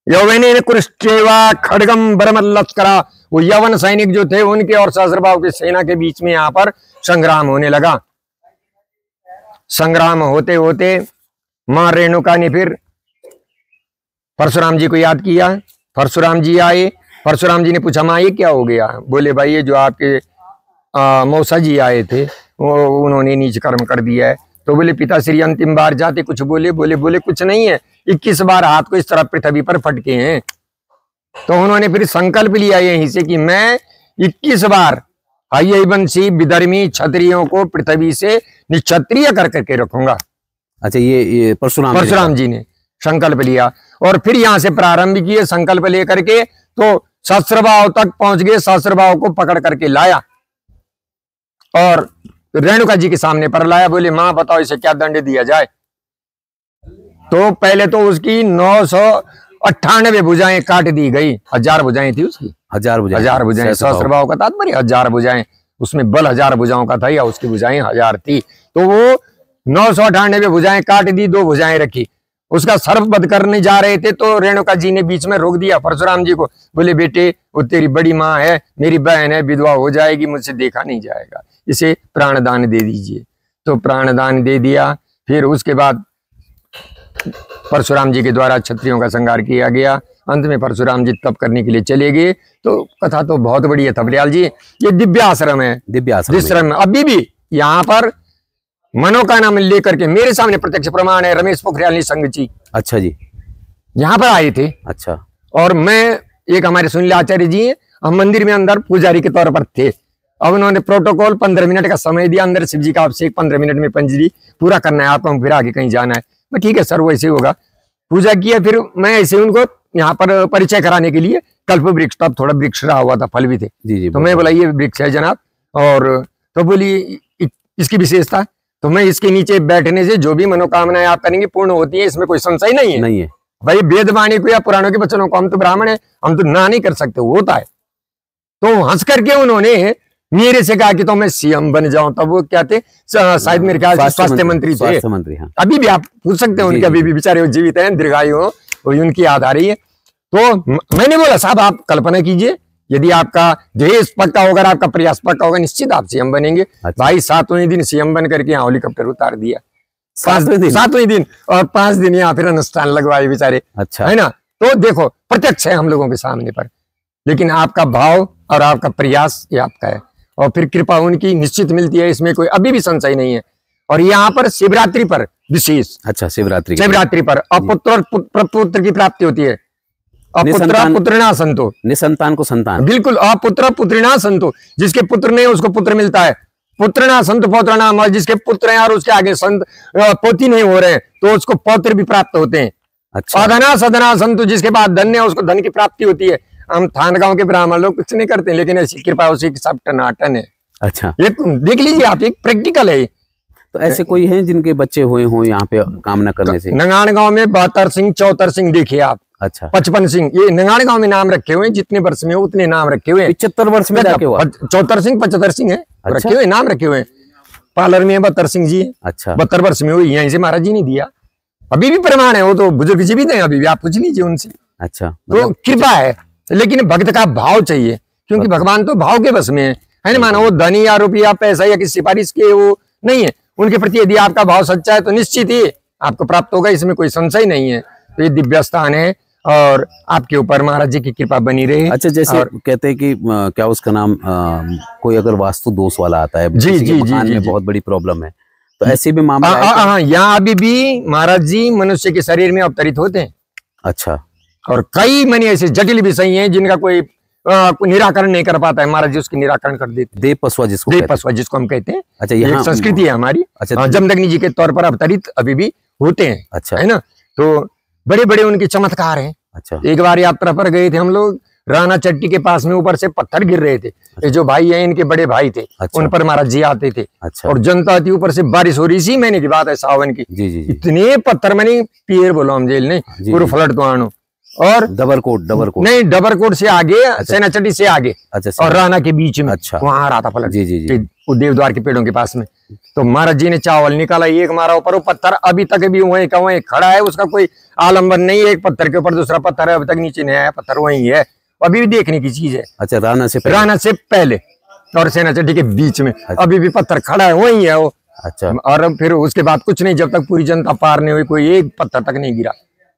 यौवने कुरुश्चेवा खड्गम बरमल्लस्करा, वो यवन सैनिक जो थे उनके और सहस्रबाहु की सेना के बीच में यहाँ पर संग्राम होने लगा। संग्राम होते होते मां रेणुका ने फिर परशुराम जी को याद किया। परशुराम जी आए, परशुराम जी ने पूछा मां ये क्या हो गया? बोले भाई ये जो आपके मौसा जी आए थे वो उन्होंने नीच कर्म कर दिया है। तो बोले पिताश्री अंतिम बार जाते कुछ बोले? बोले कुछ नहीं है, 21 बार हाथ को इस तरह पृथ्वी पर फटके हैं। तो उन्होंने फिर संकल्प लिया यहीं से कि मैं 21 बार हयवंशी विधर्मी क्षत्रियों को पृथ्वी से निक्षत्रिय कर करके रखूंगा। अच्छा, ये परशुराम जी ने संकल्प लिया और फिर यहां से प्रारंभ किए संकल्प लेकर के, तो सहस्रबाहु तक पहुंच गए। सहस्रबाहु को पकड़ करके लाया और रेणुका जी के सामने पर लाया। बोले मां बताओ इसे क्या दंड दिया जाए? तो पहले तो उसकी 998 भुजाएं काट दी गई। 1000 भुजाएं थी उसकी, 1000 भुजाएं। सहस्रबाहु का तात्पर्य 1000 भुजाएं, उसमें बल 1000 भुजाओं का था या उसकी भुजाएं 1000 थी। तो वो 998 भुजाएं काट दी, 2 भुजाएं रखी। उसका सर्ववध करने जा रहे थे तो रेणुका जी ने बीच में रोक दिया परशुराम जी को। बोले बेटे वो तेरी बड़ी माँ है, मेरी बहन है, विधवा हो जाएगी, मुझसे देखा नहीं जाएगा, इसे प्राणदान दे दीजिए। तो प्राणदान दे दिया। फिर उसके बाद परशुराम जी के द्वारा क्षत्रियों का संहार किया गया। अंत में परशुराम जी तप करने के लिए चले गए। तो कथा तो बहुत बड़ी है थपलियाल जी। ये दिव्य आश्रम है, दिव्याश्रम अभी भी यहाँ पर मनो का नाम लेकर के मेरे सामने प्रत्यक्ष प्रमाण है, रमेश पोखरियाल निशंक जी। अच्छा जी, यहाँ पर आए थे। अच्छा, और मैं एक हमारे सुनील आचार्य जी हैं, हम मंदिर में अंदर पुजारी के तौर पर थे। अब उन्होंने प्रोटोकॉल 15 मिनट का समय दिया, अंदर शिव जी का अभिषेक 15 मिनट में पंजरी पूरा करना है आपको, फिर आगे कहीं जाना है। मैं ठीक है सर वैसे होगा। पूजा किया, फिर मैं ऐसे उनको यहाँ पर परिचय कराने के लिए कल्प वृक्ष, तब थोड़ा वृक्ष रहा हुआ था फल भी थे। जी, तो मैं बोला ये वृक्ष है जनाब, और तो बोली इसकी विशेषता, तो मैं इसके नीचे बैठने से जो भी मनोकामनाएं आप करेंगे पूर्ण होती है, इसमें कोई संशय नहीं है। भाई वेद वाणी को या पुराणों के वचनों को हम तो ब्राह्मण है, हम तो ना नहीं कर सकते, वो होता है। तो हंस करके उन्होंने मेरे से कहा कि तो मैं सीएम बन जाऊं। तब वो क्या थे, शायद मेरे ख्याल से स्वास्थ्य मंत्री थे। हाँ। अभी भी आप पूछ सकते हैं उनके, अभी भी बेचारे जीवित हैं, दीर्घायु हो, उनकी याद आ रही है। तो मैंने बोला साहब आप कल्पना कीजिए, यदि आपका ध्येय पक्का होगा, आपका प्रयास पक्का होगा, निश्चित आप सीएम बनेंगे। अच्छा। भाई 7वें दिन सीएम बन करके यहाँ हेलीकॉप्टर उतार दिया। 7वें दिन और 5 दिन यहाँ फिर अनुष्ठान लगवाए बेचारे। अच्छा, है ना। तो देखो प्रत्यक्ष है हम लोगों के सामने पर, लेकिन आपका भाव और आपका प्रयास ये आपका है, और फिर कृपा उनकी निश्चित मिलती है, इसमें कोई अभी भी संशय नहीं है। और यहाँ पर शिवरात्रि पर विशेष, अच्छा शिवरात्रि पर अपुत्र और पुत्र की प्राप्ति होती है। अपुत्र पुत्रिणा संतो, निसंतान को संतान, बिल्कुल। अपुत्र पुत्रिणा संतो, जिसके पुत्र नहीं उसको पुत्र मिलता है। पुत्रिणा संत पौत्राणाम, जिसके पुत्र हैं और उसके आगे संत पोती नहीं हो रहे हैं तो उसको पौत्र भी प्राप्त होते हैं। अच्छा। अधना सधना संतु, जिसके बाद धन्य है उसको धन की प्राप्ति होती है। हम थान गांव के ब्राह्मण लोग कुछ नहीं करते, लेकिन ऐसी कृपा उसी के सब टनाटन है। अच्छा, ये देख लीजिए आप, एक प्रैक्टिकल है। तो ऐसे कोई हैं जिनके बच्चे हुए हों यहाँ पे कामना करने से? नंगाण गांव में 72 सिंह 74 सिंह देखिए आप। अच्छा, 55 सिंह, ये नंगाण गांव में नाम रखे हुए हैं, जितने वर्ष में उतने नाम रखे हुए हैं। 75 वर्ष में जाके हुआ? 74 सिंह 75 सिंह है, अच्छा। रखे हुए नाम रखे हुए हैं। पार्लर में 72 सिंह जी है। अच्छा, 72 वर्ष में हुई, यहीं से महाराज जी ने दिया। अभी भी प्रमाण है, वो तो बुजुर्ग जीवित हैं अभी भी, आप पूछ लीजिए उनसे। अच्छा, तो कृपा है, लेकिन भक्त का भाव चाहिए, क्योंकि भगवान तो भाव के बस में है ना। माना वो धन या रुपया पैसा या किसी सिफारिश के वो नहीं है, उनके प्रति यदि आपका भाव सच्चा है तो निश्चित ही आपको प्राप्त होगा, इसमें कोई संशय नहीं है। तो ये दिव्य स्थान है और आपके ऊपर महाराज जी की कृपा बनी रहे। अच्छा, जैसे कहते हैं कि क्या उसका नाम कोई अगर वास्तु दोष वाला आता है, जी किसी के जी मकान जी में जी बहुत बड़ी प्रॉब्लम है, तो ऐसे भी मामला है क्या? हाँ, यहाँ अभी भी महाराज जी मनुष्य के शरीर में अवतरित होते हैं। अच्छा, और कई मनी ऐसे जटिल विषय हैं जिनका कोई निराकरण नहीं कर पाता है, महाराज जी उसके निराकरण कर देते। देव पसवा जिसको देव कहते हैं। पसवा जिसको हम कहते हैं। अच्छा, ये यहाँ एक संस्कृति है हमारी। अच्छा, जमदग्नि जी के तौर पर अवतरित अभी भी होते हैं, अच्छा, है ना। तो बड़े बड़े उनके चमत्कार हैं। अच्छा, एक बार यात्रा पर गए थे हम लोग, राना चट्टी के पास में ऊपर से पत्थर गिर रहे थे। ये जो भाई हैं इनके बड़े भाई थे, अच्छा, उन पर महाराज जी आते थे। अच्छा, और जनता थी, ऊपर से बारिश हो रही, इसी महीने की बात है, सावन की। जी जी जी, इतने पत्थर मनी पियर बोलो हम जेल ने जी, पूरे जी। फ्लड तो आनो। और डबरकोट नहीं, डबरकोट से आगे, सेना चट्टी से आगे, अच्छा, और राना के बीच में, अच्छा, वहां आ रहा था पलट। जी जी जी, वो देवद्वार के पेड़ों के पास में। तो महाराज जी ने चावल निकाला, एक मारा ऊपर, वो पत्थर अभी तक भी वहीं का वहीं खड़ा है, उसका कोई आलम्बन नहीं है। एक पत्थर के ऊपर दूसरा पत्थर है, अभी तक नीचे नहीं आया, पत्थर वहीं है, अभी भी देखने की चीज है। अच्छा, राना से पहले और सेना चट्टी के बीच में अभी भी पत्थर खड़ा है, वहीं है वो। अच्छा, और फिर उसके बाद कुछ नहीं, जब तक पूरी जनता पार नहीं हुई, कोई एक पत्थर तक नहीं गिरा।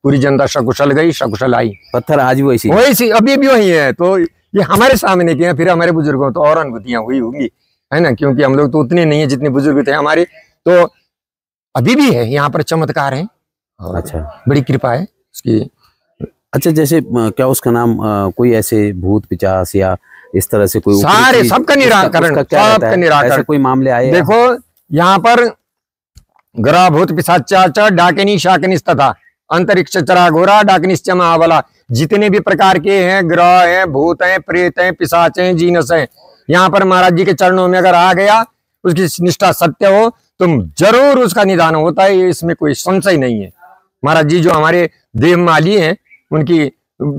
पूरी जनता सकुशल गई, सकुशल आई। पत्थर आज भी वैसी वही अभी भी वही है। तो ये हमारे सामने किया, फिर हमारे बुजुर्गों तो और अनुभूतियां हुई होंगी, है ना, क्योंकि हम लोग तो उतने नहीं है जितने बुजुर्ग थे हमारे। तो अभी भी है यहाँ पर चमत्कार है। अच्छा, बड़ी कृपा है उसकी। अच्छा, जैसे क्या उसका नाम कोई ऐसे भूत पिचास या इस तरह से कोई सारे सबका निराकरण, सबका निराकरण। ऐसे कोई मामले आए? देखो यहाँ पर ग्रह भूत पिशाच डाकिनी शाकिनी तथा अंतरिक्ष चरा घोरा डाकिनिश्च महाबला, जितने भी प्रकार के हैं ग्रह हैं, भूत हैं, प्रेत हैं, पिशाच हैं, जीनस हैं, यहाँ पर महाराज जी के चरणों में अगर आ गया, उसकी निष्ठा सत्य हो तो जरूर उसका निदान होता है, इसमें कोई संशय नहीं है। महाराज जी जो हमारे देवमाली हैं, उनकी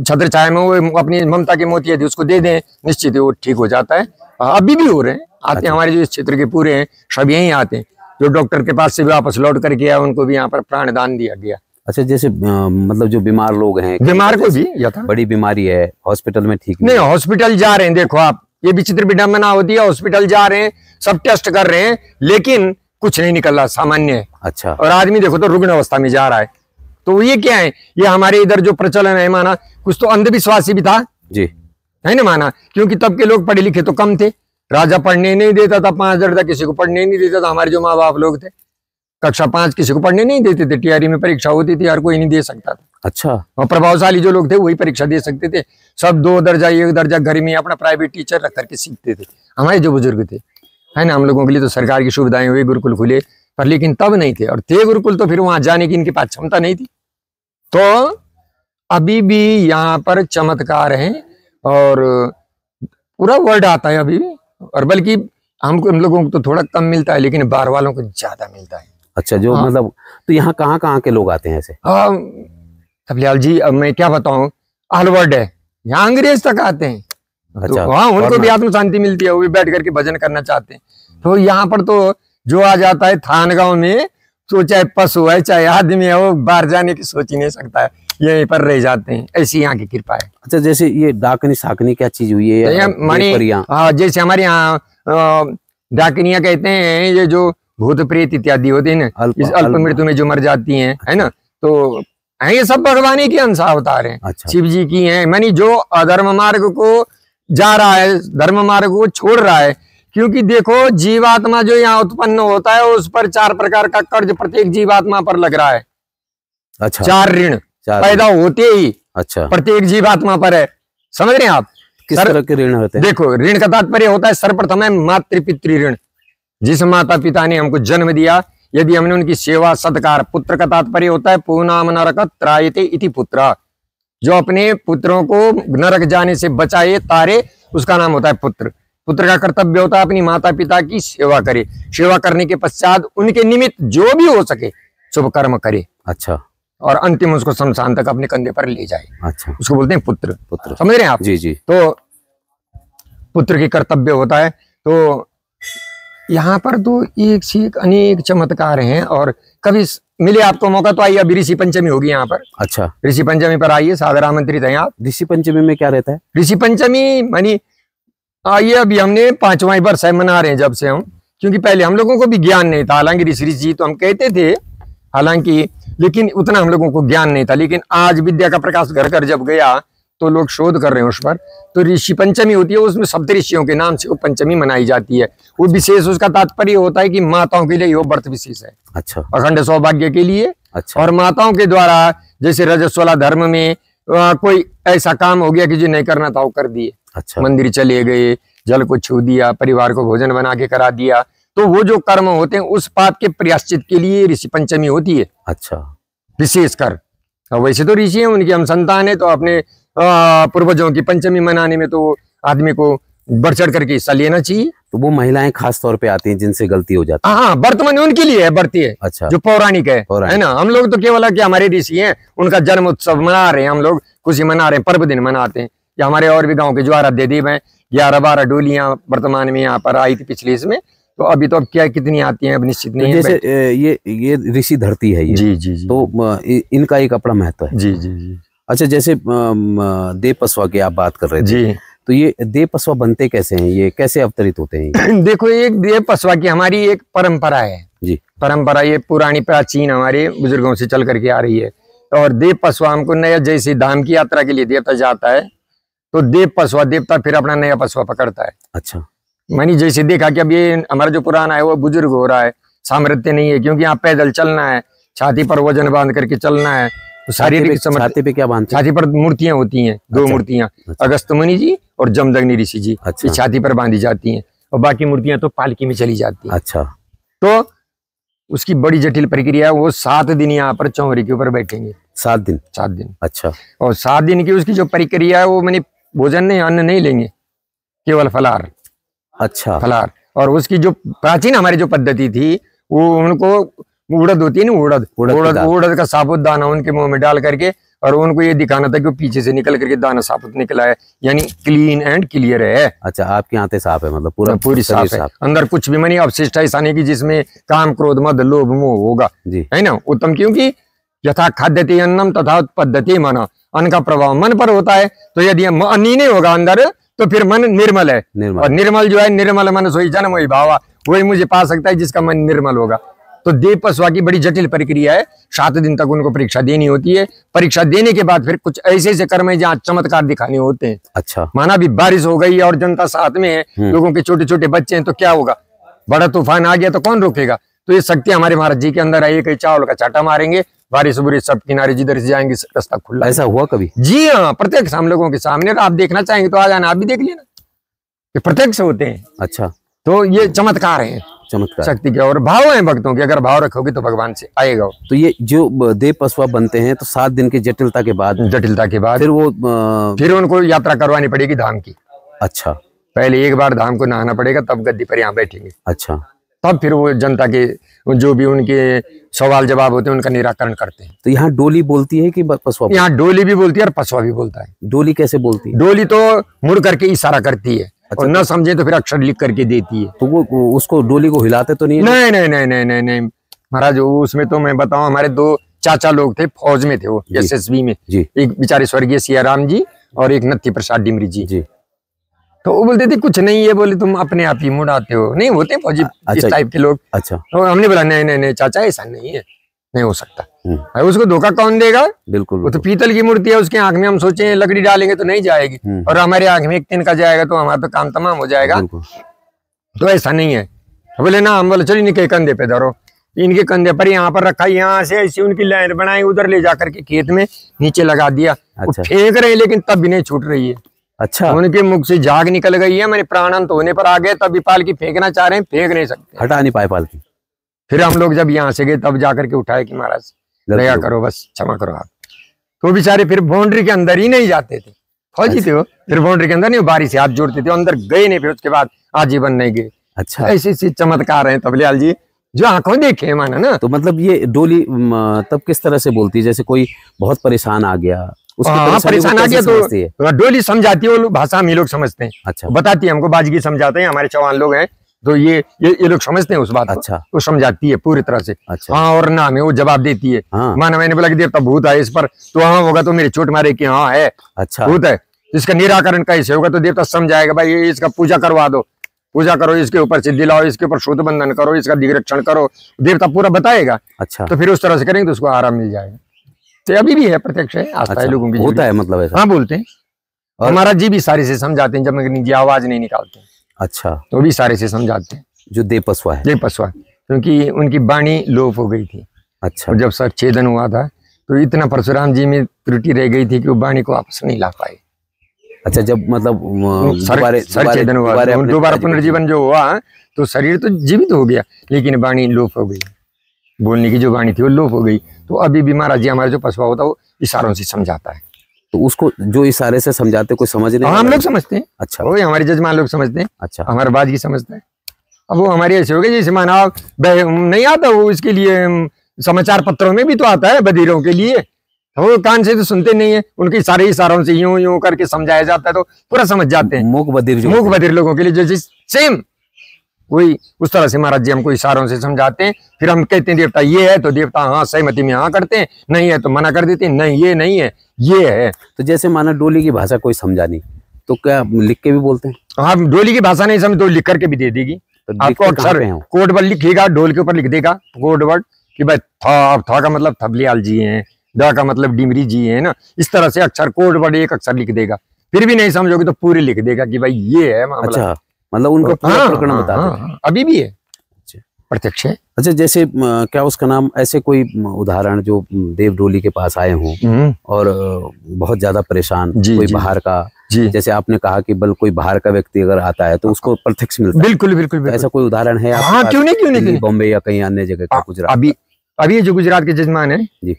छत्र छाया में वो अपनी ममता के मोती यदि उसको दे दें, निश्चित ही वो ठीक हो जाता है। अभी भी हो रहे हैं, आते हैं हमारे जो इस क्षेत्र के पूरे हैं, सब यहीं आते हैं। जो डॉक्टर के पास से भी वापस लौट करके आया, उनको भी यहाँ पर प्राण दान दिया गया। अच्छा, जैसे मतलब जो बीमार लोग हैं, बीमार को भी यथा बड़ी बीमारी है, हॉस्पिटल में ठीक नहीं, हॉस्पिटल जा रहे हैं, देखो आप, ये विचित्र विडंबना होती है, हॉस्पिटल जा रहे हैं, सब टेस्ट कर रहे हैं, लेकिन कुछ नहीं निकल रहा, सामान्य है। अच्छा, और आदमी देखो तो रुग्ण अवस्था में जा रहा है। तो ये क्या है, ये हमारे इधर जो प्रचलन है, माना कुछ तो अंधविश्वासी भी था जी, है ना, माना, क्योंकि तब के लोग पढ़े लिखे तो कम थे, राजा पढ़ने नहीं देता था, 5 दर्जा किसी को पढ़ने नहीं देता था। हमारे जो माँ बाप लोग थे, कक्षा 5 किसी को पढ़ने नहीं देते थे, टीआरई में परीक्षा होती थी, हर कोई नहीं दे सकता था। अच्छा, और प्रभावशाली जो लोग थे वही परीक्षा दे सकते थे, सब 2 दर्जा 1 दर्जा घर में अपना प्राइवेट टीचर रख करके सीखते थे हमारे जो बुजुर्ग थे, है ना। हम लोगों के लिए तो सरकार की सुविधाएं हुई, गुरुकुल खुले, पर लेकिन तब नहीं थे, और थे गुरुकुल तो फिर वहां जाने की इनके पास क्षमता नहीं थी। तो अभी भी यहाँ पर चमत्कार है, और पूरा वर्ल्ड आता है अभी भी, और बल्कि हम लोगों को तो थोड़ा कम मिलता है, लेकिन बाहर वालों को ज्यादा मिलता है। अच्छा, जो मतलब तो यहाँ कहाँ के लोग आते हैं ऐसे? थपलियाल जी, अब मैं क्या बताऊं, ऑल वर्ल्ड है, यहाँ अंग्रेज तक आते हैं। अच्छा, तो हाँ, उनको भी आत्म शांति मिलती है, वो भी बैठ करके भजन करना चाहते हैं। तो यहाँ पर तो जो आ जाता है थान गांव में, तो चाहे पशु है चाहे आदमी है, वो बाहर जाने की सोच ही नहीं सकता है, यहीं पर रह जाते हैं, ऐसी यहाँ की कृपा है। अच्छा, जैसे ये डाकनी साकनी क्या चीज हुई है? हाँ, जैसे हमारे यहाँ डाकिनिया कहते हैं, ये जो भूत प्रेत इत्यादि होते हैं ना, इस अल्प मृत्यु में जो मर जाती हैं, है ना, तो ये सब भगवान की अंश अवतार हैं। अच्छा, शिव जी की हैं, मानी जो अधर्म मार्ग को जा रहा है, धर्म मार्ग को छोड़ रहा है। क्योंकि देखो, जीवात्मा जो यहाँ उत्पन्न होता है, उस पर 4 प्रकार का कर्ज प्रत्येक जीवात्मा पर लग रहा है। अच्छा, 4 ऋण पैदा होते ही अच्छा प्रत्येक जीवात्मा पर है। समझ रहे हैं आप? किस तरह के ऋण होते हैं? देखो, ऋण का तात्पर्य होता है, सर्वप्रथम है मातृ पितृ ऋण। जिस माता पिता ने हमको जन्म दिया, यदि हमने उनकी सेवा सत्कार, पुत्र का तात्पर्य होता है पूनाम नरक त्रायते इति पुत्र, जो अपने पुत्रों को नरक जाने से बचाए तारे, उसका नाम होता है पुत्र। पुत्र का कर्तव्य होता है अपनी माता पिता की सेवा करे, सेवा करने के पश्चात उनके निमित्त जो भी हो सके शुभ कर्म करे। अच्छा। और अंतिम उसको शमशान तक अपने कंधे पर ले जाए। अच्छा, उसको बोलते हैं पुत्र। पुत्र, समझ रहे हैं आप? जी जी। तो पुत्र की कर्तव्य होता है। तो यहाँ पर तो एक से एक अनेक चमत्कार हैं, और कभी मिले आपको मौका तो आइए, अभी ऋषि पंचमी होगी यहाँ पर। अच्छा, ऋषि पंचमी पर आइए, सादर आमंत्रित हैं आप। ऋषि पंचमी में क्या रहता है? ऋषि पंचमी मानी आइए, अभी हमने 5वां वर्ष है मना रहे हैं जब से हम, क्योंकि पहले हम लोगों को भी ज्ञान नहीं था। हालांकि ऋषि जी तो हम कहते थे, हालांकि लेकिन उतना हम लोगों को ज्ञान नहीं था। लेकिन आज विद्या का प्रकाश घर घर जब गया तो लोग शोध कर रहे हैं उस पर। तो ऋषि पंचमी होती है, उसमें सप्त ऋषियों के नाम से वो पंचमी मनाई जाती है। वो विशेष उसका तात्पर्य होता है कि माताओं के लिए वो व्रत विशेष है। अच्छा, अखंड सौभाग्य के लिए। अच्छा। और माताओं के द्वारा जैसे रजस्वला धर्म में कोई ऐसा काम हो गया कि जो नहीं करना था वो कर दिए। अच्छा, मंदिर चले गए, जल को छू दिया, परिवार को भोजन बना के करा दिया, तो वो जो कर्म होते हैं उस पाप के प्रायश्चित के लिए ऋषि पंचमी होती है। अच्छा, विशेषकर। और वैसे तो ऋषि हैं, उनकी हम संतान है, तो अपने पूर्वजों की पंचमी मनाने में तो आदमी को बढ़ चढ़ करके हिस्सा लेना चाहिए। तो वो महिलाएं खास तौर पे आती हैं जिनसे गलती हो जाती है। हाँ, वर्तमान उनके लिए है, बढ़ती है। अच्छा, जो पौराणिक है ना। हम लोग तो केवल कि हमारे ऋषि हैं, उनका जन्म उत्सव मना रहे हैं, हम लोग खुशी मना रहे हैं, पर्व दिन मनाते हैं। या हमारे और भी गाँव के जो आराध्य देव हैं, 11-12 डोलियां वर्तमान में यहाँ पर आई थी पिछले इसमें। तो अभी तो अब क्या कितनी आती हैं अब निश्चित नहीं है। जैसे ये ऋषि धरती है ये। जी जी जी। तो इनका एक अपना महत्व है। जी जी जी। अच्छा, जैसे देव पसवा की आप बात कर रहे थे जी, तो ये देव पसवा बनते कैसे हैं, ये कैसे अवतरित होते हैं? देखो, एक देव पसवा की हमारी एक परंपरा है जी। परंपरा ये पुरानी प्राचीन हमारे बुजुर्गों से चल करके आ रही है। और देव पसवा हमको नया, जैसे धाम की यात्रा के लिए देवता जाता है तो देव पसवा देवता फिर अपना नया पसवा पकड़ता है। अच्छा, मानी जैसे देखा कि अब ये हमारा जो पुराना है वो बुजुर्ग हो रहा है, सामर्थ्य नहीं है, क्योंकि यहाँ पैदल चलना है, छाती पर वजन बांध करके चलना है, तो शारीरिक छाती पे क्या बांधते हैं? छाती पर मूर्तियां होती हैं, 2 मूर्तियां, अगस्त मुनि जी और जमदग्नि ऋषि जी। अच्छा। छाती पर बांधी जाती हैं, और बाकी मूर्तियां तो पालकी में चली जाती हैं। अच्छा। तो उसकी बड़ी जटिल प्रक्रिया, वो 7 दिन यहाँ पर चौहरी के ऊपर बैठेंगे। 7 दिन? 7 दिन। अच्छा। और 7 दिन की उसकी जो प्रक्रिया है, वो मैंने भोजन नहीं, अन्न नहीं लेंगे, केवल फलाहार। अच्छा, फलाहार। और उसकी जो प्राचीन हमारी जो पद्धति थी, वो उनको उड़द होती है ना, उड़द का साबुत दाना उनके मुंह में डाल करके, और उनको ये दिखाना था कि वो पीछे से निकल करके दाना साबुत निकला है, यानी क्लीन एंड क्लियर है। अच्छा, आपके यहाँ पे साफ है, मतलब पूरी साफ है, अंदर कुछ भी मनी अवशिष्ट ऐसा नहीं कि जिसमें काम क्रोध मद लोभ मोह होगा, है ना। उत्तम, क्योंकि यथा खाद्यते अन्नम तथा उत्पद्यते मन, अन्न का प्रभाव मन पर होता है। तो यदि अन्न ही नहीं होगा अंदर तो फिर मन निर्मल है। और निर्मल जो है, निर्मल मन सोई जन्म वही भावा, वही मुझे पा सकता है जिसका मन निर्मल होगा। तो देव पसवा की बड़ी जटिल प्रक्रिया है। 7 दिन तक उनको परीक्षा देनी होती है। परीक्षा देने के बाद फिर कुछ ऐसे ऐसे कर्म है जहाँ चमत्कार दिखाने होते हैं। अच्छा। माना भी बारिश हो गई और जनता साथ में है, लोगों के छोटे छोटे बच्चे हैं, तो क्या होगा? बड़ा तूफान आ गया तो कौन रोकेगा? तो ये शक्ति हमारे महाराज जी के अंदर आई है। कहीं चावल का चाटा मारेंगे, बारिश बुरिश सब किनारे जिधर से जाएंगे रास्ता खुला। ऐसा हुआ कभी? जी हाँ, प्रत्यक्ष हम लोगों के सामने। आप देखना चाहेंगे तो आ जाना, आप भी देख लेना, ये प्रत्यक्ष होते हैं। अच्छा। तो ये चमत्कार है, चमत्कार शक्ति के। और भाव है भक्तों के, अगर भाव रखोगे तो भगवान से आएगा। तो ये जो देव पसवा बनते हैं तो 7 दिन की जटिलता के बाद फिर उनको यात्रा करवानी पड़ेगी धाम की। अच्छा। पहले एक बार धाम को नहाना पड़ेगा, तब गद्दी पर यहाँ बैठेंगे। अच्छा। तब फिर वो जनता के जो भी उनके सवाल जवाब होते हैं उनका निराकरण करते हैं। तो यहाँ डोली बोलती है कि पसवा? यहाँ डोली भी बोलती है और पसवा भी बोलता है। डोली कैसे बोलती है? डोली तो मुड़ करके इशारा करती है। अच्छा, और न समझे तो फिर अक्षर लिख करके देती है। तो वो उसको डोली को हिलाते तो नहीं? नहीं नहीं नहीं नहीं नहीं नहीं महाराज, उसमें तो मैं बताऊं, हमारे 2 चाचा लोग थे, फौज में थे, वो SSB में जी। एक बेचारे स्वर्गीय सियाराम जी और एक नत्थी प्रसाद डिमरी जी। तो वो बोलते थे कुछ नहीं है, बोले तुम अपने आप ही मुड़ाते हो। नहीं होते फौजी इस टाइप के लोग। अच्छा। तो हमने बोला नहीं नहीं नहीं चाचा, ऐसा नहीं है, नहीं हो सकता। उसको धोखा कौन देगा? बिल्कुल, वो तो पीतल की मूर्ति है, उसके आंख में हम सोचे लकड़ी डालेंगे तो नहीं जाएगी, और हमारे आंख में एक तिनका जाएगा तो हमारा तो काम तमाम हो जाएगा। तो ऐसा नहीं है। बोले ना, हम बोले चलिए इनके कंधे पे धरो। इनके कंधे पर यहाँ पर रखा, यहाँ से ऐसी उनकी लाइन बनाई, उधर ले जाकर के खेत में नीचे लगा दिया। अच्छा। फेंक रहे लेकिन तब भी नहीं छूट रही है। अच्छा। उनके मुख से झाग निकल गई है, मैंने प्राणांत होने पर आ गए, तभी पालकी फेंकना चाह रहे हैं, फेंक नहीं सकते, हटा नहीं पाए पालकी। फिर हम लोग जब यहाँ से गए तब जाकर के उठाए कि महाराज दया करो, बस क्षमा करो आप। तो बेचारे फिर बाउंड्री के अंदर ही नहीं जाते थे, फौजी थे वो, फिर बाउंड्री के अंदर नहीं, बारी से हाथ जोड़ते थे, अंदर गए नहीं, फिर उसके बाद आजीवन नहीं गए। अच्छा, ऐसी ऐसी चमत्कार है तबलियाल जी जो आंखों देखे माना ना। तो मतलब ये डोली तब किस तरह से बोलती है? जैसे कोई बहुत परेशान आ गया, परेशान आ गया तो डोली समझाती है, वो भाषा हम ये लोग समझते हैं। अच्छा, बताती है हमको, बाजगी समझाते हैं, हमारे जवान लोग हैं तो ये लोग समझते हैं उस बात को। अच्छा, वो समझाती है पूरी तरह से। अच्छा, हाँ और ना में वो जवाब देती है। हाँ, माना मैंने बोला कि देवता भूत है इस पर, तो हाँ होगा तो मेरी चोट मारे कि हाँ है, अच्छा, भूत है, इसका निराकरण कैसे होगा? तो देवता समझाएगा, भाई इसका पूजा करवा दो, पूजा करो, इसके ऊपर सिद्धि लाओ, इसके ऊपर शुद्ध बंधन करो, इसका दिग्रक्षण करो, देवता पूरा बताएगा। अच्छा, तो फिर उस तरह से करेंगे तो उसको आराम मिल जाएगा। तो अभी भी है, प्रत्यक्ष है, आस्था है लोगों की, होता है मतलब ऐसा। हाँ बोलते हैं, हमारा जी भी सारे से समझाते हैं, जब मैं आवाज नहीं निकालते। अच्छा, तो भी सारे से समझाते हैं जो देवपसवा है, देवपसवा, क्योंकि उनकी वाणी लोप हो गई थी। अच्छा, और जब सर छेदन हुआ था तो इतना परशुराम जी में त्रुटि रह गई थी कि वो वाणी को वापस नहीं ला पाए। अच्छा, जब मतलब सर छेदन हुआ, दोबारा पुनर्जीवन जो हुआ तो शरीर तो जीवित हो गया, लेकिन वाणी लोप हो गई, बोलने की जो वाणी थी वो लोप हो गई। तो अभी भी महाराज जी हमारा जो पसवा होता है वो इशारों से समझाता है। तो उसको जो इशारे से समझाते कोई समझ नहीं? हम लोग समझते हैं। अच्छा, वो हमारे जजमान लोग समझते हैं। अच्छा, हमारा बाजगी समझता है। अब वो हमारे ऐसे हो गए जैसे माना नहीं आता, वो इसके लिए समाचार पत्रों में भी तो आता है बधिरों के लिए, वो कान से तो सुनते नहीं है, उनके सारे इशारों से यूं यूं करके समझाया जाता है तो पूरा समझ जाते हैं। मूक बधिर लोगों के लिए जैसे सेम वही उस तरह से महाराज जी हमको इशारों से समझाते हैं। फिर हम कहते हैं देवता ये है, तो देवता हाँ सहमति में हाँ करते हैं, नहीं है तो मना कर देते हैं, नहीं ये नहीं है ये है। तो जैसे माना डोली की भाषा कोई समझा नहीं तो क्या लिख के भी बोलते हैं? हाँ, डोली की भाषा नहीं समझ तो लिख करके भी दे देगी। तो आपको अक्सर कोड वर्ड लिखेगा, ढोल के ऊपर लिख देगा कोड वर्ड कि भाई था का मतलब थबलियाल जी हैं, द का मतलब डिमरी जी है ना, इस तरह से अक्षर कोड वर्ड एक अक्षर लिख देगा। फिर भी नहीं समझोगे तो पूरी लिख देगा कि भाई ये है मामला। अच्छा, मतलब उनको पूरा प्रकरण बताते हैं। अभी भी है, प्रत्यक्ष है। अच्छा, जैसे क्या उसका नाम, ऐसे कोई उदाहरण जो देव डोली के पास आए हों और बहुत ज्यादा परेशान, कोई बाहर का, जैसे आपने कहा कि बल कोई बाहर का व्यक्ति अगर आता है तो उसको प्रत्यक्ष मिलता है? बिल्कुल बिल्कुल, तो ऐसा कोई उदाहरण है? हाँ, क्यों नहीं, बॉम्बे या कहीं अन्य जगह का? गुजरात। अभी जो गुजरात के जजमान है जी,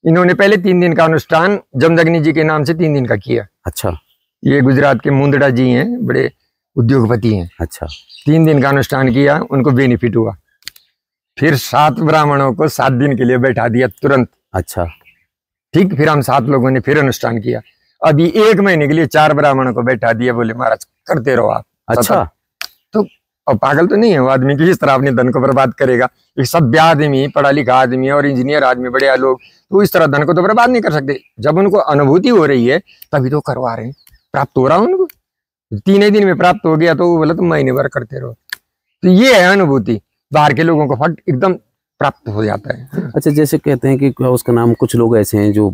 इन्होंने पहले 3 दिन का अनुष्ठान जमदग्नि जी के नाम से 3 दिन का किया। अच्छा, ये गुजरात के मुंदड़ा जी हैं, बड़े उद्योगपति हैं। अच्छा, 3 दिन का अनुष्ठान किया, उनको बेनिफिट हुआ। फिर 7 ब्राह्मणों को 7 दिन के लिए बैठा दिया तुरंत। अच्छा, ठीक, फिर हम 7 लोगों ने फिर अनुष्ठान किया। अभी 1 महीने के लिए 4 ब्राह्मणों को बैठा दिया, बोले महाराज करते रहो आप। अच्छा, तो अब पागल तो नहीं है वो आदमी कि इस तरह अपने धन को बर्बाद करेगा। एक सभ्य आदमी, पढ़ा लिखा आदमी और इंजीनियर आदमी, बड़े लोग, तो इस तरह धन को तो बर्बाद नहीं कर सकते। जब उनको अनुभूति हो रही है तभी तो करवा रहे हैं, प्राप्त हो रहा है उनको। 3 दिन में प्राप्त हो गया तो वो बोला तुम महीने भर करते रहो। तो ये है अनुभूति, बाहर के लोगों को फट एकदम प्राप्त हो जाता है। अच्छा, जैसे कहते हैं कि क्या उसका नाम, कुछ लोग ऐसे हैं जो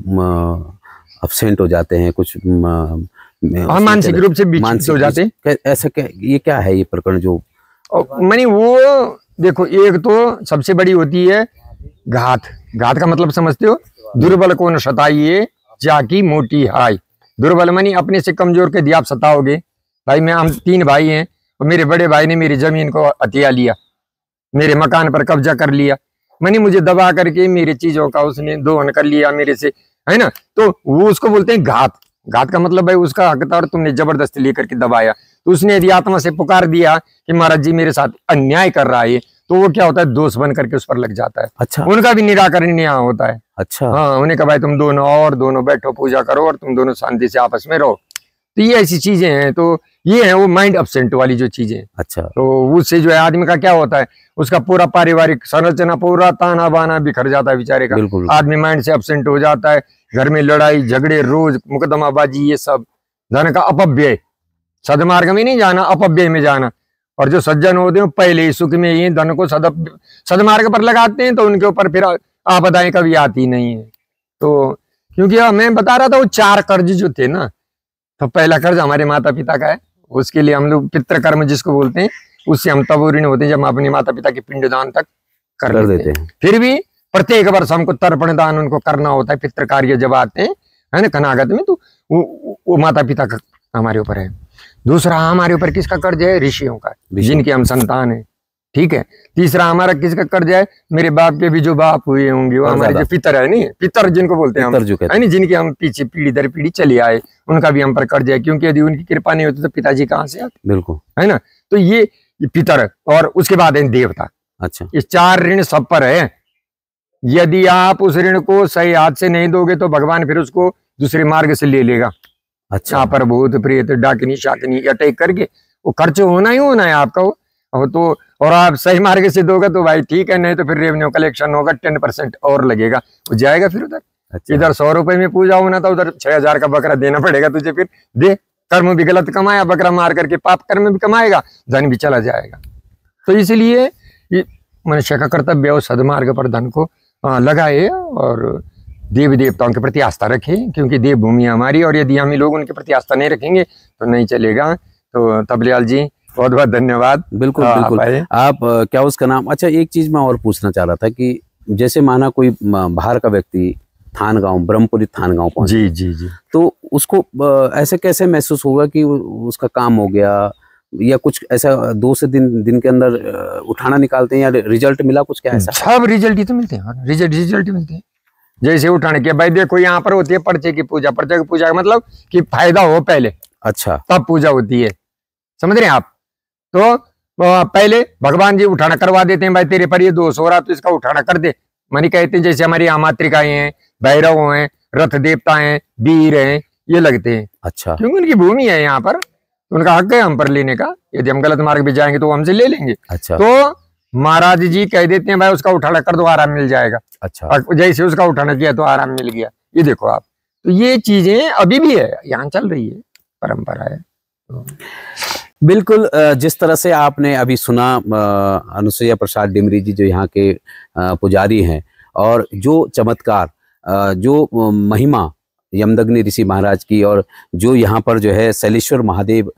अब्सेंट हो जाते हैं, कुछ मानसिक रूप से विचलित हो जाते हैं। ऐसा क्या, ये क्या है ये प्रकरण जो मानी? वो देखो, एक तो सबसे बड़ी होती है घात। घात का मतलब समझते हो? दुर्बल को न सताइए जाकी मोटी हाय। दुर्बल मानी अपने से कमजोर के दिया आप सताओगे। भाई हम 3 भाई हैं और मेरे बड़े भाई ने मेरी जमीन को हथिया लिया, मेरे मकान पर कब्जा कर लिया, मानी मुझे दबा करके मेरी चीजों का उसने दोहन कर लिया मेरे से, है ना। तो वो उसको बोलते हैं घात। घात का मतलब भाई उसका हक था और तुमने जबरदस्ती लेकर के दबाया। तो उसने यदि आत्मा से पुकार दिया कि महाराज जी मेरे साथ अन्याय कर रहा है, तो वो क्या होता है, दोष बन करके उस पर लग जाता है। अच्छा, उनका भी निराकरण यहाँ होता है। अच्छा, हाँ, उन्हें कहा भाई तुम दोनों बैठो, पूजा करो और तुम दोनों शांति से आपस में रहो। तो ये ऐसी चीजें हैं। तो ये है वो माइंड अपसेंट वाली जो चीजें। अच्छा, तो उससे जो है आदमी का क्या होता है, उसका पूरा पारिवारिक संरचना, पूरा ताना बाना बिखर जाता है बेचारे का। आदमी माइंड से अपसेंट हो जाता है, घर में लड़ाई झगड़े, रोज मुकदमाबाजी, ये सब। धन का अपव्यय, सदमार्ग में नहीं जाना, अपव्यय में जाना। और जो सज्जन होते हैं पहले ही सुख में ही धन को सदमार्ग पर लगाते हैं, तो उनके ऊपर फिर आपदाएं कभी आती नहीं है। तो क्योंकि मैं बता रहा था वो 4 कर्ज जो थे ना, तो पहला कर्ज हमारे माता पिता का है, उसके लिए हम लोग पितृकर्म जिसको बोलते हैं, उससे हम तब ऋणी होते हैं जब हम अपने माता पिता के पिंडदान तक कर देते हैं। फिर भी प्रत्येक वर्ष हमको तर्पण दान उनको करना होता है, पितृ कार्य जब आते हैं, है ना, कनागत में। तो वो माता पिता का हमारे ऊपर है। दूसरा हमारे ऊपर किसका कर्ज है? ऋषियों का, जिनके हम संतान है। ठीक है। तीसरा हमारा किसका कर्ज है, मेरे बाप के भी जो बाप हुए होंगे वो हमारे जो पितर है नहीं, पितर जिनको बोलते हैं हम, है नहीं, जिनके हम पीछे पीढ़ी दर पीढ़ी चले आए, उनका भी हम पर कर्ज है, क्योंकि यदि उनकी कृपा नहीं होती तो पिताजी कहाँ से आते। बिल्कुल, है ना। तो ये पितर और उसके बाद है देवता। अच्छा, ये 4 ऋण सब पर है। यदि आप उस ऋण को सही हाथ से नहीं दोगे तो भगवान फिर उसको दूसरे मार्ग से ले लेगा। अच्छा, यहाँ पर भूत प्रेत डाकिनी शाकिनी अटैक करके वो खर्च होना ही होना है आपका वो तो, और आप सही मार्ग से दोगे तो भाई ठीक है, नहीं तो फिर रेवेन्यू कलेक्शन होगा, 10% और लगेगा, वो जाएगा फिर उधर। अच्छा। इधर 100 रुपए में पूजा होना था, उधर 6000 का बकरा देना पड़ेगा तुझे, फिर दे। कर्म भी गलत कमाया, बकरा मार करके पाप कर्म भी कमाएगा, धन भी चला जाएगा। तो इसलिए मनुष्य का कर्तव्य और सदमार्ग पर धन को लगाए और देवी देवताओं के प्रति आस्था रखें, क्योंकि देव भूमि हमारी, और यदि हम लोग उनके प्रति आस्था नहीं रखेंगे तो नहीं चलेगा। तो तबलियाल जी बहुत बहुत धन्यवाद। बिल्कुल बिल्कुल। आप क्या उसका नाम, अच्छा एक चीज मैं और पूछना चाह रहा था कि जैसे माना कोई बाहर का व्यक्ति थान गांव, ब्रह्मपुरी थान गांव पहुंचे, जी जी जी, तो उसको ऐसे कैसे महसूस होगा कि उसका काम हो गया, या कुछ ऐसा 2 से 3 दिन के अंदर उठाना निकालते हैं, या रिजल्ट मिला कुछ, क्या ऐसा? सब रिजल्ट ही तो मिलते हैं, रिजल्ट मिलते हैं। जैसे उठाने के भाई देखो यहाँ पर होती है पर्चे की पूजा, पर्चे की पूजा का मतलब कि फायदा हो पहले, अच्छा, तब पूजा होती है, समझ रहे हैं आप। तो पहले भगवान जी उठाना करवा देते हैं, भाई तेरे पर ये दोष हो रहा तो इसका उठाना कर दे। मानी कहते हैं जैसे हमारी यहाँ मातृकाएं हैं, भैरव हैं, रथ देवता हैं, वीर हैं, ये लगते हैं। अच्छा, क्योंकि उनकी भूमि है यहाँ पर, उनका हक है हम पर लेने का। यदि हम गलत मार्ग पे जाएंगे तो वो हमसे ले लेंगे। अच्छा, तो महाराज जी कह देते हैं भाई उसका उठाना कर दो, आराम मिल जाएगा। अच्छा, जैसे उसका उठाना किया तो आराम मिल गया। ये देखो आप, तो ये चीजें अभी भी है, यहाँ चल रही है, परंपरा है। बिल्कुल, जिस तरह से आपने अभी सुना अनुसुईया प्रसाद डिमरी जी जो यहाँ के पुजारी हैं, और जो चमत्कार, जो महिमा यमदग्नि ऋषि महाराज की, और जो यहाँ पर जो है शैलेश्वर महादेव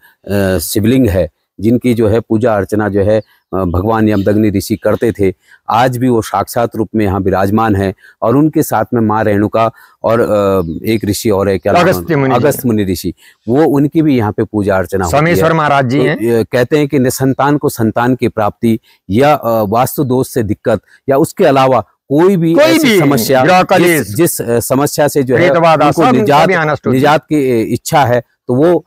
शिवलिंग है, जिनकी जो है पूजा अर्चना जो है भगवान यमदग्नि ऋषि करते थे, आज भी वो साक्षात रूप में यहाँ विराजमान है। और उनके साथ में माँ रेणुका और एक ऋषि और है, क्या अगस्त मुनि ऋषि, वो उनकी भी यहाँ पे पूजा अर्चना होती है। सोमेश्वर महाराज जी हैं। कहते हैं कि निसंतान को संतान की प्राप्ति, या वास्तु दोष से दिक्कत, या उसके अलावा कोई भी समस्या, जिस समस्या से जो है उनको निजात की इच्छा है, तो वो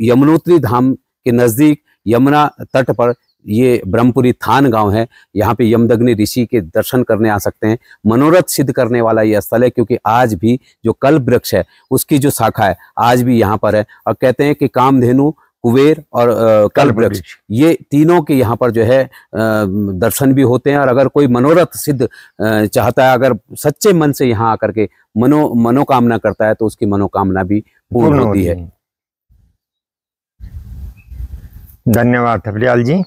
यमुनोत्री धाम के नजदीक यमुना तट पर ये ब्रह्मपुरी थान गांव है, यहाँ पे यमदग्नि ऋषि के दर्शन करने आ सकते हैं। मनोरथ सिद्ध करने वाला ये स्थल है, क्योंकि आज भी जो कल्प वृक्ष है उसकी जो शाखा है आज भी यहाँ पर है। और कहते हैं कि कामधेनु, कुबेर और कल्प वृक्ष, ये तीनों के यहाँ पर जो है दर्शन भी होते हैं। और अगर कोई मनोरथ सिद्ध चाहता है, अगर सच्चे मन से यहाँ आकर के मनोकामना करता है, तो उसकी मनोकामना भी पूर्ण होती है। धन्यवाद तबलियाल जी।